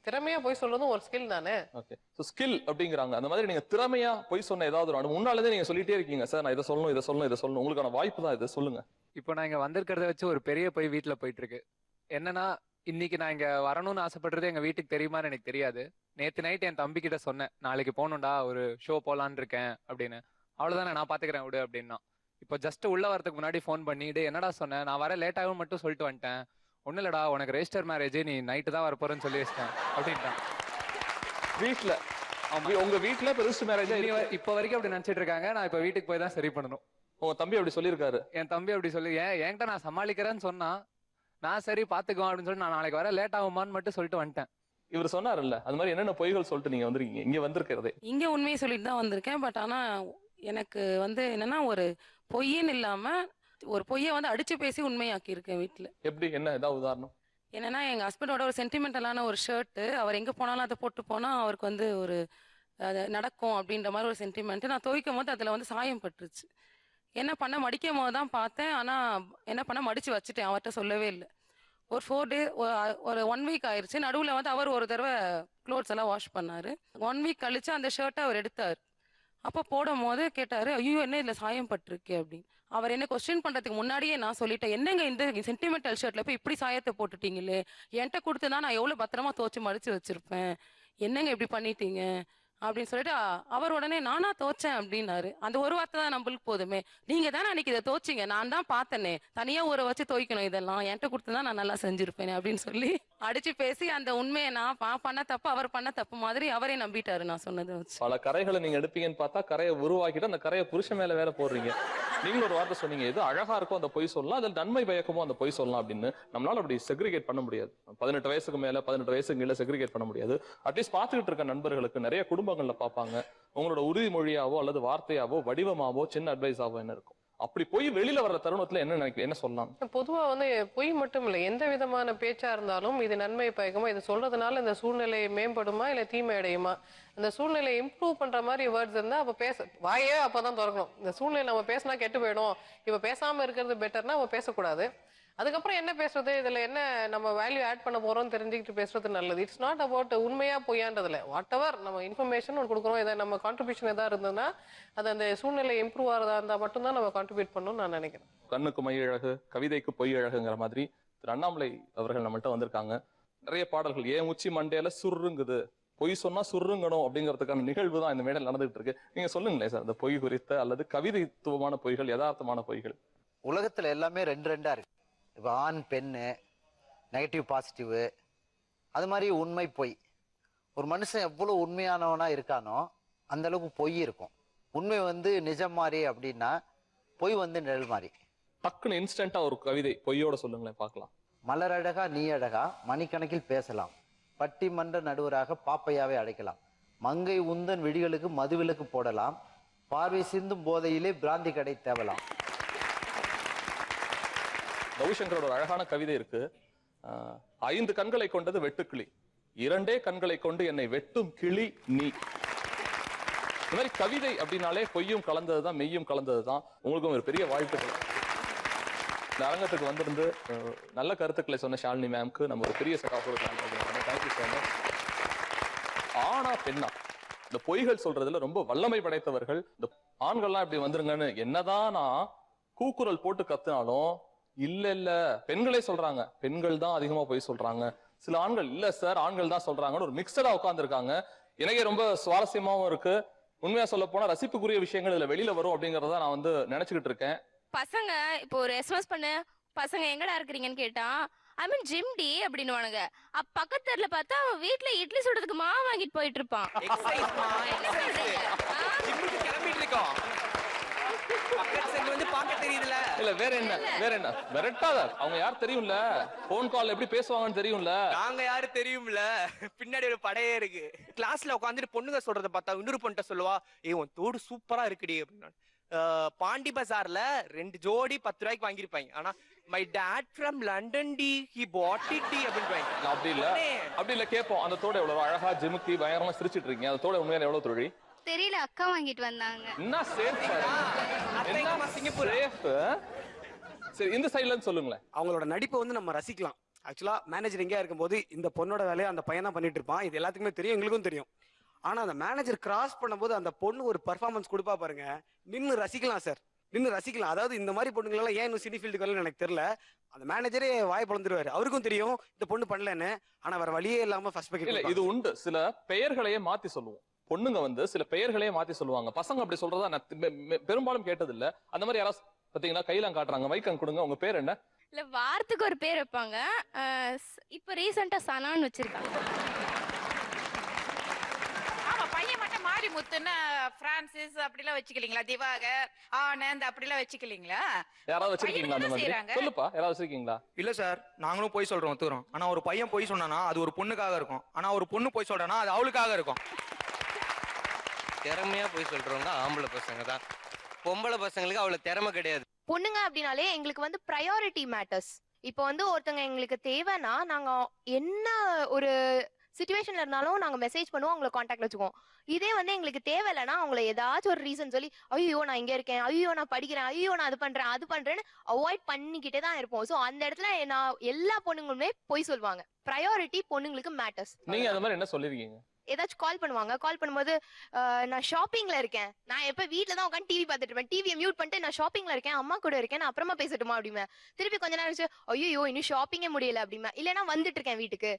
திறமையா பொய் சொல்றதும் ஒரு ஸ்கில் தானே. ஓகே, சோ ஸ்கில் அப்படிங்கறாங்க. அந்த மாதிரி நீங்க திறமையா பொய் சொன்ன ஏதாவது ஒரு அனுபவம் முன்னாலே நீங்க சொல்லிட்டே இருக்கீங்க, சார் நான் இதை சொல்லணும், உங்களுக்கான வாய்ப்பு தான் இது, சொல்லுங்க. இப்போ நான் இங்க வந்திருக்கிறத வச்சு ஒரு பெரிய பொய் வீட்டுல போயிட்டு இருக்கு. என்னன்னா, இன்னைக்கு நான் இங்க வரணும்னு ஆசைப்படுறது எங்க வீட்டுக்கு தெரியுமான்னு எனக்கு தெரியாது. நேத்து நைட் என் தம்பி கிட்ட சொன்னேன், நாளைக்கு போகணும்டா, ஒரு ஷோ போலான்னு இருக்கேன் அப்படின்னு. அவ்வளவுதானே, நான் பாத்துக்கிறேன் விடு அப்படின்னா. இப்போ ஜஸ்ட் உள்ள வரதுக்கு முன்னாடி ஃபோன் பண்ணிட்டு என்னடா சொன்னேன், நான் வர லேட் ஆகும் மட்டும் சொல்லிட்டு வந்துட்டேன். ஒன்னும் இல்லடா, உனக்கு ரெஜிஸ்டர் மேரேஜ், நீ நைட்டு தான் வரப்போறேன்னு சொல்லி வச்சிட்டேன் அப்படின்ட்டான். வீட்டுல உங்க வீட்டுல ரெஜிஸ்டர் மேரேஜ் இப்போ வரைக்கும் அப்படி நினைச்சிட்டு இருக்காங்க. நான் இப்ப வீட்டுக்கு போய் தான் சரி பண்ணணும். உங்க தம்பி அப்படி சொல்லியிருக்காரு? என் தம்பி அப்படி சொல்லி என்கிட்ட நான் சமாளிக்கிறேன்னு சொன்னா, நான் சரி பாத்துக்குவோம் அப்படின்னு சொல்லி நான் நாளைக்கு வர லேட் ஆகுமான்னு மட்டும் சொல்லிட்டு வந்துட்டேன். இவர் சொன்னார்ல, அது மாதிரி என்னென்ன பொய்கள் சொல்லிட்டு நீங்க வந்திருக்கீங்க? இங்க வந்திருக்கிறதே இங்க உண்மையை சொல்லிட்டு தான் வந்திருக்கேன். பட் ஆனா எனக்கு வந்து என்னன்னா, ஒரு பொய்ன்னு இல்லாம ஒரு பொய்யை வந்து அடிச்சு பேசி உண்மையாக்கி இருக்கேன் வீட்டுல. எப்படி, என்ன ஏதாவது உதாரணம்? என்னன்னா, எங்க ஹஸ்பண்டோட ஒரு சென்டிமெண்டலான ஒரு ஷர்ட், அவர் எங்க போனாலும் அதை போட்டு போனா அவருக்கு வந்து ஒரு நடக்கும் அப்படின்ற மாதிரி ஒரு சென்டிமெண்ட். நான் துவைக்கும் போது அதுல வந்து சாயம் பட்டுருச்சு. என்ன பண்ண மடிக்கும் போது தான் பார்த்தேன். ஆனா என்ன பண்ண மடிச்சு வச்சுட்டேன், அவர்கிட்ட சொல்லவே இல்லை. ஒரு 4 டே ஒரு 1 வீக் ஆயிடுச்சு. நடுவில் வந்து அவர் ஒரு தடவை க்ளோத்ஸ் எல்லாம் வாஷ் பண்ணாரு. 1 வீக் கழிச்சு அந்த ஷர்ட்டை அவர் எடுத்தார். அப்போ போடும் போது கேட்டாரு, ஐயோ என்ன இதுல சாயம் பட்டிருக்கு அப்படின்னு. அவர் என்ன கொஸ்டின் பண்றதுக்கு முன்னாடியே நான் சொல்லிட்டேன், என்னங்க இந்த சென்டிமெண்டல் ஷர்ட்ல போய் இப்படி சாயத்தை போட்டுட்டீங்களே, என்கிட்ட கொடுத்துதான் நான் எவ்வளவு பத்திரமா துவச்சு மடிச்சு வச்சிருப்பேன், என்னங்க இப்படி பண்ணிட்டீங்க அப்படின்னு சொல்லிட்டு அவர் உடனே நானா தோச்சேன் அப்படின்னாரு. அந்த ஒரு வார்த்தை தான் நம்மளுக்கு போதுமே. நீங்க தானே அன்னைக்கு இதை தோச்சிங்க, நான் தான் பார்த்தேனே, தனியா ஊற வச்சு துவைக்கணும், இதெல்லாம் என்கிட்ட கொடுத்துதான் நான் நல்லா செஞ்சிருப்பேன் அப்படின்னு சொல்லி அடிச்சு பேசி அந்த உண்மையை நான் பண்ண தப்பு அவர் பண்ண தப்பு மாதிரி அவரே நம்பிட்டாரு நான் சொன்னதை வச்சு. பல கரைகளை நீங்க எடுப்பீங்கன்னு பார்த்தா கரையை உருவாக்கிட்டு அந்த கரையை புருஷன் மேல வேற போடுறீங்க. நீங்களும் ஒரு வார்த்தை சொன்னீங்க, எது அழகா இருக்கோ அந்த பொய் சொல்லலாம், அதில் நன்மை பயக்கமோ அந்த பொய் சொல்லலாம் அப்படின்னு. நம்மளால அப்படி செக்ரிகேட் பண்ண முடியாது. 18 வயசுக்கு மேல 18 வயசுக்கு கீழே செக்ரிகேட் பண்ண முடியாது. அட்லீஸ்ட் பார்த்துக்கிட்டு இருக்க நண்பர்களுக்கு நிறைய குடும்பங்கள்ல பார்ப்பாங்க, உங்களோட உறுதிமொழியாவோ அல்லது வார்த்தையாவோ வடிவமாவோ சின்ன அட்வைஸாவோ என்ன இருக்கும். அப்படி போய் வெளியில வர்ற தருணத்துல என்ன சொல்லலாம்? பொதுவா வந்து பொய் மட்டும் இல்லை, எந்த விதமான பேச்சா இருந்தாலும் இது நன்மை பயக்குமா, இது சொல்றதுனால இந்த சூழ்நிலை மேம்படுமா இல்ல தீமை அடையுமா, அந்த சூழ்நிலையை இம்ப்ரூவ் பண்ற மாதிரி வேர்ட்ஸ் இருந்தா அப்ப வாயே அப்பதான் திறக்கணும். இந்த சூழ்நிலை நம்ம பேசினா கெட்டு போயிடும், இப்ப பேசாம இருக்கிறது பெட்டர்னா நம்ம பேசக்கூடாது. அதுக்கப்புறம் என்ன பேசுறது, இதுல என்ன நம்ம வேல்யூ ஆட் பண்ண போறோம் தெரிஞ்சுக்கிட்டு பேசுறது நல்லது. இட்ஸ் நாட் அபவுட் உண்மையா பொய்யான்றதுல, வாட் எவர் நம்ம இன்ஃபர்மேஷன் கொடுக்குறோம், இதை நம்ம கான்ட்ரிபியூஷன் எதாவது இருந்ததுன்னா அது அந்த சூழ்நிலை இம்ப்ரூவ் ஆகிறதா இருந்தா மட்டும்தான் நம்ம கான்ட்ரிபியூட் பண்ணணும்னு நான் நினைக்கிறேன். கண்ணுக்கு மை அழகு, கவிதைக்கு பொய் அழகுங்கிற மாதிரி திரு அண்ணாமலை அவர்கள் நம்மள்ட்ட வந்திருக்காங்க. நிறைய பாடல்கள் ஏன் உச்சி மண்டையில சுருங்குது, பொய் சொன்னா சுருங்கணும் அப்படிங்கிறதுக்கான நிகழ்வு தான் இந்த மேடையில் நடந்துகிட்டு இருக்கு. நீங்க சொல்லுங்களேன் சார், இந்த பொய் குறித்த அல்லது கவிதைத்துவமான பொய்கள், யதார்த்தமான பொய்கள். உலகத்துல எல்லாமே ரெண்டா இருக்கு. இப்போ ஆண் பெண்ணு, நெகட்டிவ் பாசிட்டிவ், அது மாதிரி உண்மை பொய். ஒரு மனுஷன் எவ்வளவு உண்மையானவனா இருக்கானோ அந்த அளவுக்கு பொய் இருக்கும். உண்மை வந்து நிஜம் மாதிரி அப்படின்னா பொய் வந்து நிழல் மாதிரி. டக்குன்னு இன்ஸ்டன்டா ஒரு கவிதை பொய்யோட சொல்லுங்களேன் பார்க்கலாம். மலர் அழகா நீ அழகா மணிக்கணக்கில் பேசலாம், பட்டிமன்ற நடுவராக பாப்பையாவே அடைக்கலாம், மங்கை உந்தன் விழிகளுக்கு மதுவிலக்கு போடலாம், பார்வை சிந்தும் போதையிலே பிராந்தி கடை தேவலாம். ரவிசங்கரோட ஒரு அழகான கவிதை இருக்கு. 5 கண்களை கொண்டது வெட்டுக்கிளி, 2 கண்களை கொண்டு என்னை வெட்டும் கிளி நீ. இந்த மாதிரி கவிதை அப்படின்னாலே பொய்யும் கலந்ததுதான், மெய்யும் கலந்ததுதான். உங்களுக்கும் ஒரு பெரிய வாழ்த்துக்கள். இந்த அரங்கத்துக்கு வந்திருந்து நல்ல கருத்துக்களை சொன்ன ஷாலினி மேம்க்கு நம்ம ஒரு பெரிய set of thank you so much. ஆனா பெண்ணா இந்த பொய்கள் சொல்றதுல ரொம்ப வல்லமை படைத்தவர்கள். இந்த ஆண்கள்லாம் இப்படி வந்துருங்கன்னு என்னதான் நான் கூக்குரல் போட்டு கத்துனாலும் இல்ல பெண்களே சொல்றாங்க, பெண்கள் தான் அதிகமா பொய் சொல்றாங்க. சில ஆண்கள் இல்ல சார் ஆண்கள் தான் சொல்றாங்கன்னு ஒரு மிக்சடா உட்கார்ந்துருக்காங்க. எனக்கே ரொம்ப சுவாரஸ்யமாவும் இருக்கு. உண்மையா சொல்ல போனா ரசிப்புக்குரிய விஷயங்கள் இதுல வெளியில வரும் அப்படிங்கறத நான் வந்து நினைச்சுக்கிட்டு இருக்கேன். பசங்க இப்போ ஒரு எஸ்எம்எஸ் பண்ணு, பசங்க எங்கடா இருக்கிறீங்கன்னு கேட்டா ஐ மீன் ஜிம் டி அப்படின்னு பக்கத்து தெருல பார்த்தா அவன் வீட்டுல இட்லி சுடுறதுக்கு மாவு வாங்கிட்டு போயிட்டு இருப்பான். இல்ல வேற என்ன விரட்டாத, அவங்க யார் தெரியும்ல, போன் கால் எப்படி பேசுவாங்கன்னு தெரியும்ல, நாங்க யாரு தெரியும்ல, பின்னாடி ஒரு படையே இருக்கு. கிளாஸ்ல உட்காந்துட்டு பொண்ணுங்க சொல்றத பார்த்தா இன்னொரு பொண்ணு சொல்லுவா, ஏய் உன் தோடு சூப்பரா இருக்குடி அப்படின்னு. பாண்டி பஜார்ல 2 ஜோடி 10 ரூபாய்க்கு வாங்கிருப்பாங்க, ஆனா மை டாட் ஃப்ரம் லண்டன் டி ஹி பாட் இட் டி அப்படின்னு. அப்படி இல்ல கேட்போம், அந்த தோட எவ்வளவு அழகா ஜிமுக்கி பயங்கரமா சிரிச்சிட்டு இருக்கீங்க, அந்த தோட உண்மையான எவ்வளவு தொழில் தெரியல, அக்கா வாங்கிட்டு வந்தாங்க. என்ன சேஃப் சிங்கப்பூர் சேஃப். சரி இந்த சைடுல இருந்து சொல்லுங்களேன். அவங்களோட நடிப்பை வந்து நம்ம ரசிக்கலாம். ஆக்சுவலா மேனேஜர் எங்கேயா இருக்கும்போது இந்த பொண்ணோட வேலையை அந்த பையன் தான் பண்ணிட்டு இருப்பான், இது எல்லாத்துக்குமே தெரியும், எங்களுக்கும் தெரியும். ஆனா அந்த மேனேஜர் கிராஸ் பண்ணும்போது அந்த பொண்ணு ஒரு பர்ஃபார்மன்ஸ் கொடுப்பா பாருங்க, நின்று ரசிக்கலாம் சார், நின்று ரசிக்கலாம். அதாவது இந்த மாதிரி பொண்ணுங்களெல்லாம் ஏன் இன்னும் சினி ஃபீல்டுக்கு வரலன்னு எனக்கு தெரியல. அந்த மேனேஜரே வாய் பிளந்துருவாரு, அவருக்கும் தெரியும் இந்த பொண்ணு பண்ணலன்னு, ஆனா வேற வழியே இல்லாம ஃபர்ஸ்ட் பக்கெட். இல்ல இது உண்டு, சில பெயர்களையே மாத்தி சொல்லுவோம். பொண்ணுங்க வந்து சில பெயர்களையே மாத்தி சொல்லுவாங்க, பசங்க அப்படி சொல்றதா நான் பெரும்பாலும் கேட்டது இல்ல. அந்த மாதிரி யாராவது பாத்தீங்கன்னா கையில காட்டுறாங்க, மைக்கன் கொடுங்க, உங்க பேர் என்ன? இல்ல வாரத்துக்கு ஒரு பேர் வைப்பாங்க. இப்ப ரீசெண்டா சனான்னு வச்சிருக்காங்க. ஆமா பையன் மட்டும் மாறி முத்துன்னா பிரான்சிஸ் அப்படிலாம் வச்சுக்கலீங்களா, திவாகர் ஆனந்த் அப்படிலாம் வச்சுக்கலீங்களா? யாராவது வச்சிருக்கீங்களா அந்த மாதிரி? சொல்லுப்பா, யாராவது வச்சிருக்கீங்களா? இல்ல சார், நாங்களும் போய் சொல்றோம் ஒத்துறோம். ஆனா ஒரு பையன் போய் சொன்னானா அது ஒரு பொண்ணுக்காக இருக்கும், ஆனா ஒரு பொண்ணு போய் சொல்றானா அது அவளுக்காக இருக்கும். திறமையா போய் சொல்றவங்க ஆம்பளை பசங்க தான், பொம்பளை பசங்களுக்கு அவ்வளவு திறமை கிடையாது. பொண்ணுங்க அப்படின்னாலே எங்களுக்கு வந்து ப்ரையாரிட்டி மேட்டர்ஸ். இப்போ வந்து ஒருத்தங்க எங்களுக்கு தேவைன்னா நாங்க என்ன ஒரு சிச்சுவேஷன்ல இருந்தாலும் நாங்க மெசேஜ் பண்ணுவோம், அவங்களை கான்டாக்ட்ல வச்சுக்குவோம். இதே வந்து எங்களுக்கு தேவையில்லைன்னா அவங்கள ஏதாச்சும் ஒரு ரீசன் சொல்லி ஐயோ நான் இங்க இருக்கேன், ஐயோ நான் படிக்கிறேன், ஐயோ நான் அது பண்றேன்னு அவாய்ட் பண்ணிக்கிட்டே தான் இருப்போம். சோ அந்த இடத்துல நான் எல்லா பொண்ணுங்களுமே போய் சொல்லுவாங்க, ப்ரையாரிட்டி பொண்ணுங்களுக்கு மேட்டர்ஸ். நீங்க அந்த மாதிரி என்ன சொல்லிருக்கீங்க? ஏதாச்சும் கால் பண்ணுவாங்க, கால் பண்ணும்போது நான் ஷாப்பிங்ல இருக்கேன், நான் எப்ப வீட்டுல தான் உட்காந்து டிவி பார்த்துட்டு இருப்பேன், டிவியை மியூட் பண்ணிட்டு நான் ஷாப்பிங்ல இருக்கேன், அம்மா கூட இருக்கேன், நான் அப்புறமா பேசட்டுமா அப்படிமே. திருப்பி கொஞ்ச நேரம் வச்சு ஐயோ இன்னும் ஷாப்பிங்கே முடியல அப்படிமே, இல்லைன்னா வந்துட்டு இருக்கேன் வீட்டுக்கு,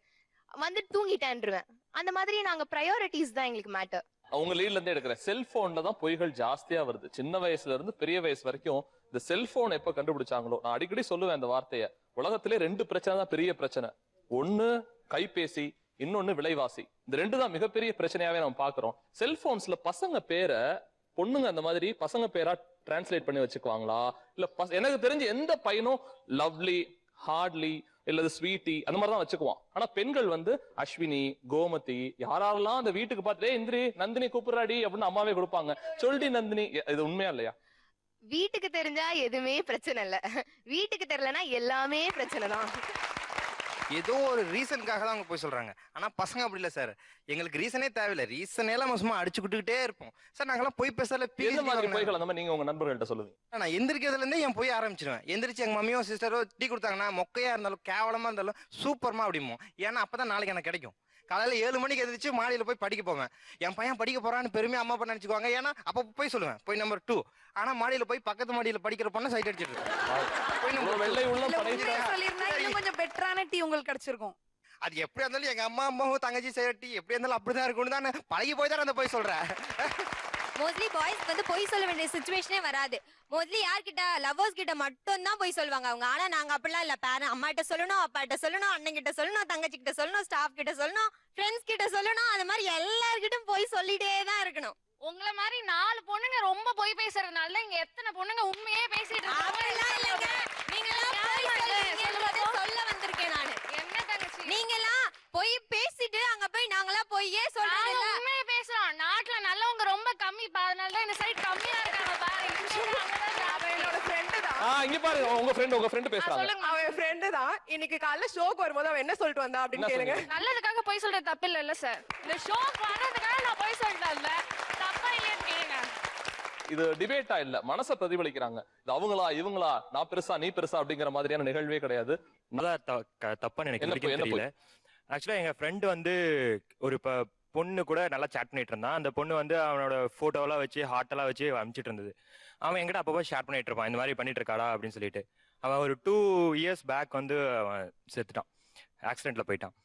வந்துட்டு தூங்கிட்டேன்ருவேன். அந்த மாதிரி நாங்க ப்ரையாரிட்டிஸ் தான் எங்களுக்கு மேட்டர். அவங்க லீட்ல இருந்து எடுக்கிற செல்போன்ல தான் பொய்கள் ஜாஸ்தியா வருது. சின்ன வயசுல இருந்து பெரிய வயசு வரைக்கும் இந்த செல்போன் எப்ப கண்டுபிடிச்சாங்களோ, நான் அடிக்கடி சொல்லுவேன் இந்த வார்த்தையை, உலகத்திலே 2 பிரச்சனை தான் பெரிய பிரச்சனை. ஒண்ணு கைபேசி, இன்னொன்னு விலைவாசி. இந்த ரெண்டு தான் மிகப்பெரிய பிரச்சனையாவே நம்ம பாக்குறோம். செல்போன்ஸ்ல பசங்க பேரை பொண்ணுங்க அந்த மாதிரி பசங்க பேரா டிரான்ஸ்லேட் பண்ணி வச்சுக்குவாங்களா? இல்ல எனக்கு தெரிஞ்சு எந்த பையனும் லவ்லி, ஹார்ட்லி இல்லது ஸ்வீட்டி அந்த மாதிரி தான் வச்சுக்குவான். ஆனா பெண்கள் வந்து அஸ்வினி, கோமதி, யாரெல்லாம் அந்த வீட்டுக்கு பார்த்துட்டே இந்திரி நந்தினி கூப்பிடுறாடி அப்படின்னு அம்மாவே கொடுப்பாங்க. சொல்டி நந்தினி. இது உண்மையா இல்லையா? வீட்டுக்கு தெரிஞ்சா எதுவுமே பிரச்சனை இல்ல, வீட்டுக்கு தெரியலனா எல்லாமே பிரச்சனை தான். ஏதோ ஒரு ரீசனுக்காக தான் அவங்க போய் சொல்றாங்க. ஆனா பசங்க அப்படி இல்ல சார், எங்களுக்கு ரீசனே தேவையில்லை, ரீசனே எல்லாம் சும்மா அடிச்சுக்கிட்டே இருப்போம் சார். நாங்கெல்லாம் போய் பேசல போய்கள் அந்த மாதிரி நீங்க உங்க நண்பர்கள்ட்ட சொல்லுவீங்க? நான் எந்திரிக்கிறதுல இருந்தே என் போய் ஆரம்பிச்சிருவேன். எந்திரிச்சு எங்க மம்மியோ சிஸ்டரோ டீ கொடுத்தாங்கன்னா மொக்கையா இருந்தாலும் கேவலமா இருந்தாலும் சூப்பர்மா அப்படிமோ. ஏன்னா அப்பதான் நாளைக்கு எனக்கு கிடைக்கும். காலையில 7 மணிக்கு எதிர்த்து மாடியில போய் படிக்க போவேன். என் பையன் படிக்க போறான்னு பெருமையா அம்மா அப்பா நினைச்சுக்குவாங்க. ஏன்னா அப்ப போய் சொல்லுவேன் போய் நம்பர் 2. ஆனா மாடியில போய் பக்கத்து மாடியில படிக்கிற பொண்ணை சைட் அடிச்சிட்டு கொஞ்சம் பெட்டரான டீ உங்களுக்கு கிடைச்சிருக்கும். அது எப்படி இருந்தாலும் எங்க அம்மா அம்மாவும் தங்கச்சி செய்யற டீ எப்படி இருந்தாலும் அப்படிதான் இருக்கும்னு தான் பழகி போய் தான் அந்த போய் சொல்றேன். மோஸ்ட்லி பாய்ஸ் வந்து பொய் சொல்ல வேண்டிய சிச்சுவேஷனே வராது. மோஸ்ட்லி யார்கிட்ட, லவ்வர்ஸ் கிட்ட மட்டும் தான் பொய் சொல்லுவாங்க அவங்க. ஆனா நாங்க அப்படிலாம் இல்ல. அம்மா கிட்ட சொல்லணும், அப்பா கிட்ட சொல்லணும், அண்ணன் கிட்ட சொல்லணும், தங்கச்சி கிட்ட சொல்லணும், ஸ்டாஃப் கிட்ட சொல்லணும், ஃப்ரெண்ட்ஸ் கிட்ட சொல்லணும். அந்த மாதிரி எல்லார்கிட்டும் பொய் சொல்லிட்டே தான் இருக்கணும். உங்களை மாதிரி 4 பொண்ணுங்க ரொம்ப பொய் பேசுறதுனால இங்க எத்தனை பொண்ணுங்க உண்மையே பேசிட்டு இருக்காங்க. சொல்ல வந்திருக்கேன் நானு. என்ன தங்கச்சி நீங்கெல்லாம் பொய் பேசிட்டு அங்க போய் நாங்களா பொய்யே சொல்றோம். உண்மையே பேசுறோம். நாட்டுல நல்லவங்க ரொம்ப கம்மி, அதனாலதான் இந்த சைடு கம்மியா இருக்காங்க பாருங்க. என்னோட ஃப்ரெண்டு தான். இங்க பாருங்க, உங்க ஃப்ரெண்ட் பேசுறாங்க. அவன் ஃப்ரெண்டு தான். இன்னைக்கு காலைல ஷோக்கு வரும்போது அவன் என்ன சொல்லிட்டு வந்தா அப்படின்னு கேளுங்க. நல்லதுக்காக பொய் சொல்றது தப்பு இல்ல சார். இந்த ஷோக்கு வர்றதுக்காக நான் பொய் சொல்லிட்டேன்ல, தப்பா இல்லையான்னு கேளுங்க. இது டிபேட்டா இல்ல, மனசை பிரதிபலிக்கிறாங்க. இது அவங்களா இவங்களா, நான் பெருசா நீ பெருசா அப்படிங்கிற மாதிரியான நிகழ்வே கிடையாது. தப்பா எனக்கு தெரியல. ஆக்சுவலா எங்க ஃப்ரெண்டு வந்து ஒரு பொண்ணு கூட நல்லா சேட் பண்ணிட்டு இருந்தான். அந்த பொண்ணு வந்து அவனோட போட்டோலாம் வச்சு ஹார்ட் எல்லாம் வச்சு அனுப்பிச்சிட்டு இருந்தது. அவன் எங்கிட்ட அப்பப்போ ஷேர் பண்ணிட்டு இருப்பான், இந்த மாதிரி பண்ணிட்டு இருக்காடா அப்படின்னு சொல்லிட்டு. அவன் ஒரு 2 years பேக் வந்து அவன் செத்துட்டான், ஆக்சிடென்ட்ல போயிட்டான்.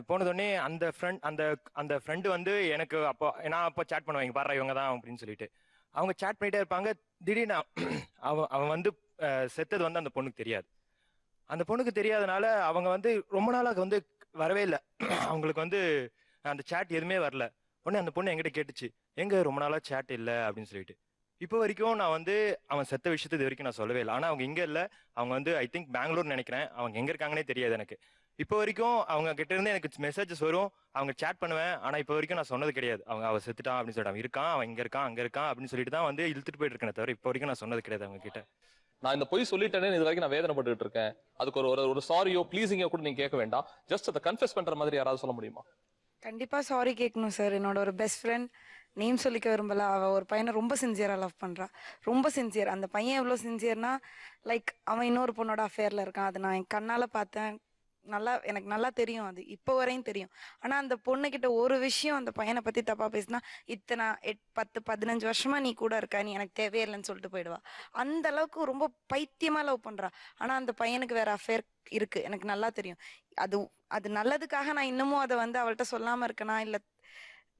போனதுடனே அந்த ஃப்ரெண்டு வந்து எனக்கு அப்போ நான் அப்போ சேட் பண்ணுவேன், இங்க பாரு இவங்க தான் அப்படின்னு சொல்லிட்டு. அவங்க சேட் பண்ணிட்டே இருப்பாங்க. திடீர்னு அவன் வந்து செத்தது வந்து அந்த பொண்ணுக்கு தெரியாது. அந்த பொண்ணுக்கு தெரியாதனால அவங்க வந்து ரொம்ப நாளாக வந்து வரவே இல்லை. அவங்களுக்கு வந்து அந்த சேட் எதுவுமே வரல. உடனே அந்த பொண்ணு என்கிட்ட கேட்டுச்சு, எங்க ரொம்ப நாளா சேட் இல்லை அப்படின்னு சொல்லிட்டு. இப்போ வரைக்கும் நான் வந்து அவன் செத்த விஷயத்தை இது வரைக்கும் நான் சொல்லவே இல்லை. ஆனா அவங்க இங்க இல்லை, அவங்க வந்து ஐ திங்க் பெங்களூர் நினைக்கிறேன். அவங்க எங்க இருக்காங்கன்னே தெரியாது எனக்கு. இப்போ வரைக்கும் அவங்க கிட்ட இருந்து எனக்கு மெசேஜஸ் வரும், அவங்க சேட் பண்ணுவேன். ஆனா இப்போ வரைக்கும் நான் சொன்னது கிடையாது அவன் செத்துட்டான் அப்படின்னு சொல்லிட்டு. அவன் இருக்கான், அவன் இங்க இருக்கான், அங்க இருக்கான் அப்படின்னு சொல்லிட்டு தான் வந்து இழுத்துட்டு போயிட்டு இருக்கேன் தவிர இப்போ வரைக்கும் நான் சொன்னது கிடையாது அவங்க கிட்ட. நான் இந்த பொய் சொல்லிட்டேனே இது வரைக்கும் நான் வேதனைப்பட்டு இருக்கேன். அதுக்கு ஒரு சாரியோ ப்ளீசிங்கோ கூட நீங்க கேட்க வேண்டாம். ஜஸ்ட் அதை கன்ஃபெஸ் பண்ற மாதிரி யாராவது சொல்ல முடியுமா? கண்டிப்பா சாரி கேட்கணும் சார். என்னோட ஒரு பெஸ்ட் ஃப்ரெண்ட், நேம் சொல்லிக்க விரும்பல, அவ ஒரு பையனை ரொம்ப சின்சியரா லவ் பண்றா. ரொம்ப சின்சியர். அந்த பையன் எவ்வளவு சின்சியர்னா, லைக் அவன் இன்னொரு பொண்ணோட அஃபேர்ல இருக்கான். அது நான் என் கண்ணால பார்த்தேன். எனக்கு நல்லா தெரியும், அது இப்போ வரையும் தெரியும். ஆனா அந்த பொண்ணுகிட்ட ஒரு விஷயம் அந்த பையனை பத்தி தப்பா பேசினா, இத்தனை 10-15 வருஷமா நீ கூட இருக்க, நீ எனக்கு தேவையில்லைன்னு சொல்லிட்டு போயிடுவா. அந்த அளவுக்கு ரொம்ப பைத்தியமா லவ் பண்றா. ஆனா அந்த பையனுக்கு வேற அஃபேர் இருக்கு, எனக்கு நல்லா தெரியும். அது நல்லதுக்காக நான் இன்னமும் அதை வந்து அவள்கிட்ட சொல்லாம இருக்கனா இல்ல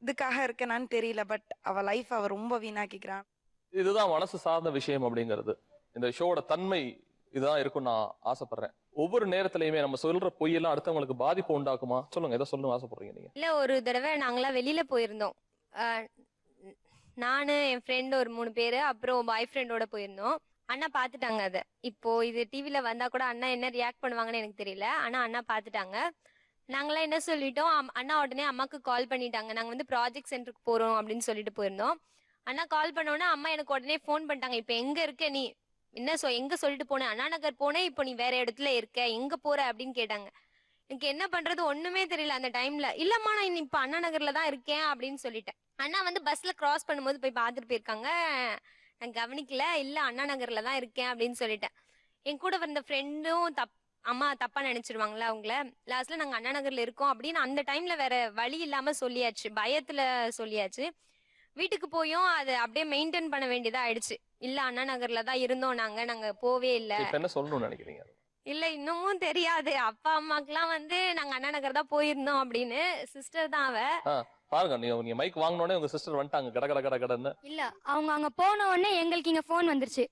இதுக்காக இருக்கனான்னு தெரியல. பட் அவ லைஃப் அவ ரொம்ப வீணாக்கிக்கிறான். இதுதான் மனசு சார்ந்த விஷயம் அப்படிங்கிறது. இந்த ஷோட தன்மை இதுதான் இருக்கும் நான் ஆசைப்படுறேன். ஒவ்வொரு நேரத்திலயுமே நம்ம சொல்ற பொய்யெல்லாம் அடுத்தவங்களுக்கு பாதிப்பு உண்டாக்குமா? சொல்லுங்க, எதை சொல்லணும் ஆசைப்படுறீங்க நீங்க? இல்ல, ஒரு தடவை நாங்களாம் வெளியில போயிருந்தோம். நானு என் ஃப்ரெண்ட் ஒரு 3 பேரு, அப்புறம் பாய் ஃப்ரெண்டோட போயிருந்தோம். அண்ணா பாத்துட்டாங்க. அதை இப்போ இது டிவில வந்தா கூட அண்ணா என்ன ரியாக்ட் பண்ணுவாங்கன்னு எனக்கு தெரியல. ஆனா அண்ணா பாத்துட்டாங்க. நாங்களாம் என்ன சொல்லிட்டோம், அண்ணா உடனே அம்மாக்கு கால் பண்ணிட்டாங்க. நாங்க வந்து ப்ராஜெக்ட் சென்டருக்கு போறோம் அப்படின்னு சொல்லிட்டு போயிருந்தோம். அண்ணா கால் பண்ணோன்னா அம்மா எனக்கு உடனே ஃபோன் பண்ணிட்டாங்க, இப்ப எங்க இருக்க நீ, என்ன எங்க சொல்லிட்டு போனேன், அண்ணா நகர் போனேன், இப்போ நீ வேற இடத்துல இருக்க, எங்க போற அப்படின்னு கேட்டாங்க. எனக்கு என்ன பண்றது ஒண்ணுமே தெரியல அந்த டைம்ல. இல்லம்மா நான் இப்ப அண்ணா நகர்ல தான் இருக்கேன் அப்படின்னு சொல்லிட்டேன். அண்ணா வந்து பஸ்ல கிராஸ் பண்ணும்போது போய் பாத்துட்டு போயிருக்காங்க, நான் கவனிக்கல. இல்ல அண்ணா நகர்ல தான் இருக்கேன் அப்படின்னு சொல்லிட்டேன். என் கூட வந்த ஃப்ரெண்டும் அம்மா தப்பா நினைச்சிருவாங்களா அவங்கள. லாஸ்ட்ல நாங்க அண்ணா நகர்ல இருக்கோம் அப்படின்னு அந்த டைம்ல வேற வழி இல்லாம சொல்லியாச்சு, பயத்துல சொல்லியாச்சு. வீட்டுக்கு போயும் அதை அப்படியே மெயின்டைன் பண்ண வேண்டியதா ஆயிடுச்சு. இல்ல அண்ணா நகர்ல தான் இருந்தோம், நாங்க போவே இல்ல. என்ன சொல்லணும்னு நினைக்கிறீங்க? இல்ல இன்னமும் தெரியாது. அப்பா அம்மாக்கெல்லாம் வந்து நாங்க அண்ணா நகர் தான் போயிருந்தோம் அப்படின்னு. சிஸ்டர் தான் அவ. பாருங்க, நீங்க மைக் வாங்கினோடனே உங்க சிஸ்டர் வந்துட்டாங்க கடன்னு. இல்ல அவங்க அங்க போன உடனே எங்களுக்கு இங்க போன் வந்துருச்சு,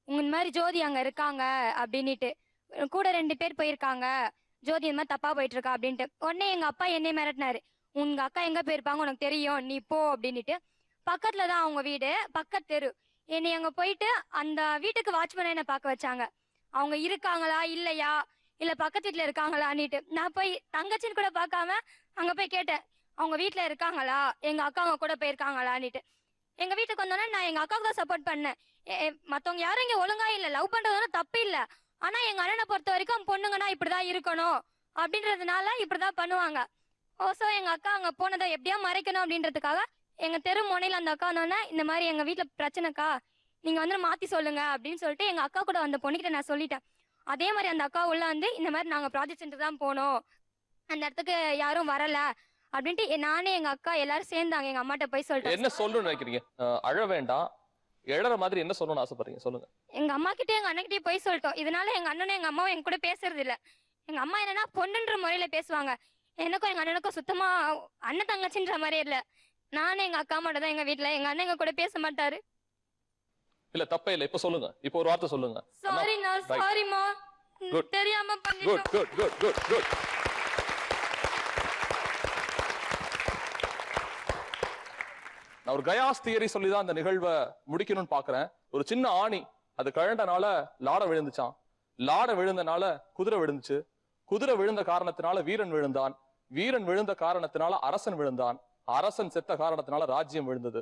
உங்க மாதிரி ஜோதி அங்க இருக்காங்க அப்படின்னுட்டு. கூட 2 பேர் போயிருக்காங்க, ஜோதி இந்த மாதிரி தப்பா போயிட்டு இருக்கா அப்படின்ட்டு. உடனே எங்க அப்பா என்னை மிரட்டினாரு, உங்க அக்கா எங்க போயிருப்பாங்க உனக்கு தெரியும், நீ போ அப்படின்னுட்டு. பக்கத்துல தான் அவங்க வீடு, பக்கத்து தெரு. என்னை அங்க போயிட்டு அந்த வீட்டுக்கு வாட்ச்மேனை என்ன பார்க்க வச்சாங்க. அவங்க இருக்காங்களா இல்லையா, இல்ல பக்கத்து வீட்டுல இருக்காங்களான்னுட்டு. நான் போய் தங்கச்சின்னு கூட பார்க்காம அங்க போய் கேட்டேன், அவங்க வீட்டுல இருக்காங்களா, எங்க அக்கா அவங்க கூட போயிருக்காங்களான்னுட்டு. எங்க வீட்டுக்கு வந்தோன்னா நான் எங்க அக்காவுக்கு தான் சப்போர்ட் பண்ணேன். மத்தவங்க யாரும் இங்க ஒழுங்கா இல்ல, லவ் பண்றதுனா தப்பு இல்ல. ஆனா எங்க அண்ணனை பொறுத்த வரைக்கும் பொண்ணுங்கன்னா இப்படிதான் இருக்கணும் அப்படின்றதுனால இப்படிதான் பண்ணுவாங்க. ஓசோ எங்க அக்கா அங்க போனதை எப்படியா மறைக்கணும் அப்படின்றதுக்காக எங்க தெரு முனையில அந்த அக்கா வந்தோன்னா, இந்த மாதிரி எங்க வீட்டுல பிரச்சனைக்கா, நீங்க வந்து மாத்தி சொல்லுங்க அப்படின்னு சொல்லிட்டு எங்க அக்கா கூட அந்த பொண்ணுகிட்ட நான் சொல்லிட்டேன். அதே மாதிரி அந்த அக்கா உள்ள வந்து இந்த மாதிரி நாங்க ப்ராஜெக்ட் சென்டர் தான் போனோம், அந்த இடத்துக்கு யாரும் வரல அப்படின்ட்டு நானே எங்க அக்கா எல்லாரும் சேர்ந்தாங்க எங்க அம்மாட்ட போய் சொல்லிட்டேன். என்ன சொல்லணும்னு நினைக்கிறீங்க? அழ வேண்டாம், எழற மாதிரி என்ன சொல்லணும்னு ஆசைப்படுறீங்க சொல்லுங்க. எங்க அம்மா கிட்டே எங்க அண்ணன் கிட்டே போய் சொல்லிட்டோம். இதனால எங்க அண்ணனும் எங்க அம்மாவும் எங்க கூட பேசுறது இல்ல. எங்க அம்மா என்னன்னா பொண்ணுன்ற முறையில பேசுவாங்க. எனக்கும் எங்க அண்ணனுக்கும் சுத்தமா அண்ணன் தங்கச்சின்ற மாதிரி இல்ல. நானும் எங்க அக்கா மட்டும் தான் எங்க வீட்டுல, எங்க அண்ணன் எங்க கூட பேச மாட்டாரு. இல்ல தப்பே இல்ல, இப்ப சொல்லுங்க, இப்ப ஒரு வார்த்தை சொல்லுங்க. சாரிண்ணா, சாரிமா, தெரியாம பண்ணிட்டோம். Good good good good good. நான் ஒரு கயாஸ் தியரி சொல்லி தான் அந்த நிகழ்வை முடிக்கணும்னு பாக்குறேன். ஒரு சின்ன ஆணி அது கழண்டனால லாட விழுந்துச்சான், லாட விழுந்தனால குதிரை விழுந்துச்சு, குதிரை விழுந்த காரணத்தினால வீரன் விழுந்தான், வீரன் விழுந்த காரணத்தினால அரசன் விழுந்தான், அரசன் செத்த காரணத்தினால ராஜ்யம் விழுந்தது.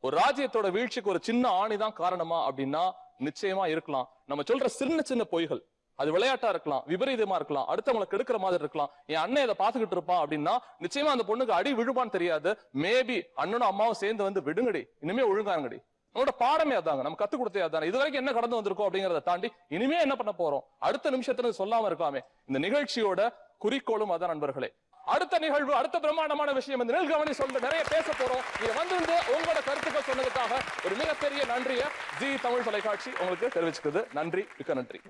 ஒரு ராஜ்யத்தோட வீழ்ச்சிக்கு ஒரு சின்ன ஆணிதான் காரணமா அப்படின்னா நிச்சயமா இருக்கலாம். நம்ம சொல்ற சின்ன சின்ன பொய்கள் அது விளையாட்டா இருக்கலாம், விபரீதமா இருக்கலாம், அடுத்தவங்களை கெடுக்கிற மாதிரி இருக்கலாம். என் அண்ணன் இதை பாத்துக்கிட்டு இருப்பான் அப்படின்னா நிச்சயமா அந்த பொண்ணுக்கு அடி விழுப்பான்னு தெரியாது. மேபி அண்ணனும் அம்மாவும் சேர்ந்து வந்து விடுங்கடி, இனிமே ஒழுங்காங்கடி, நம்மளோட பாடமே அதாங்க, நம்ம கத்து கொடுத்தே அதானே, இது வரைக்கும் என்ன கடந்து வந்திருக்கோம் அப்படிங்கறத தாண்டி இனிமே என்ன பண்ண போறோம், அடுத்த நிமிஷத்துல சொல்லாம இருக்கலாமே. இந்த நிகழ்ச்சியோட குறிக்கோளும் அதான் நண்பர்களே. அடுத்த நிகழ்வு, அடுத்த பிரம்மாண்டமான விஷயம் இந்த நிகழ்கவனி சொல்ல நிறைய பேச போறோம். நீங்க வந்து உங்களோட கருத்துக்கள் சொன்னதுக்காக ஒரு மிகப்பெரிய நன்றியை ஜி தமிழ் தொலைக்காட்சி உங்களுக்கு தெரிவிச்சுக்குது. நன்றி, மிக்க நன்றி.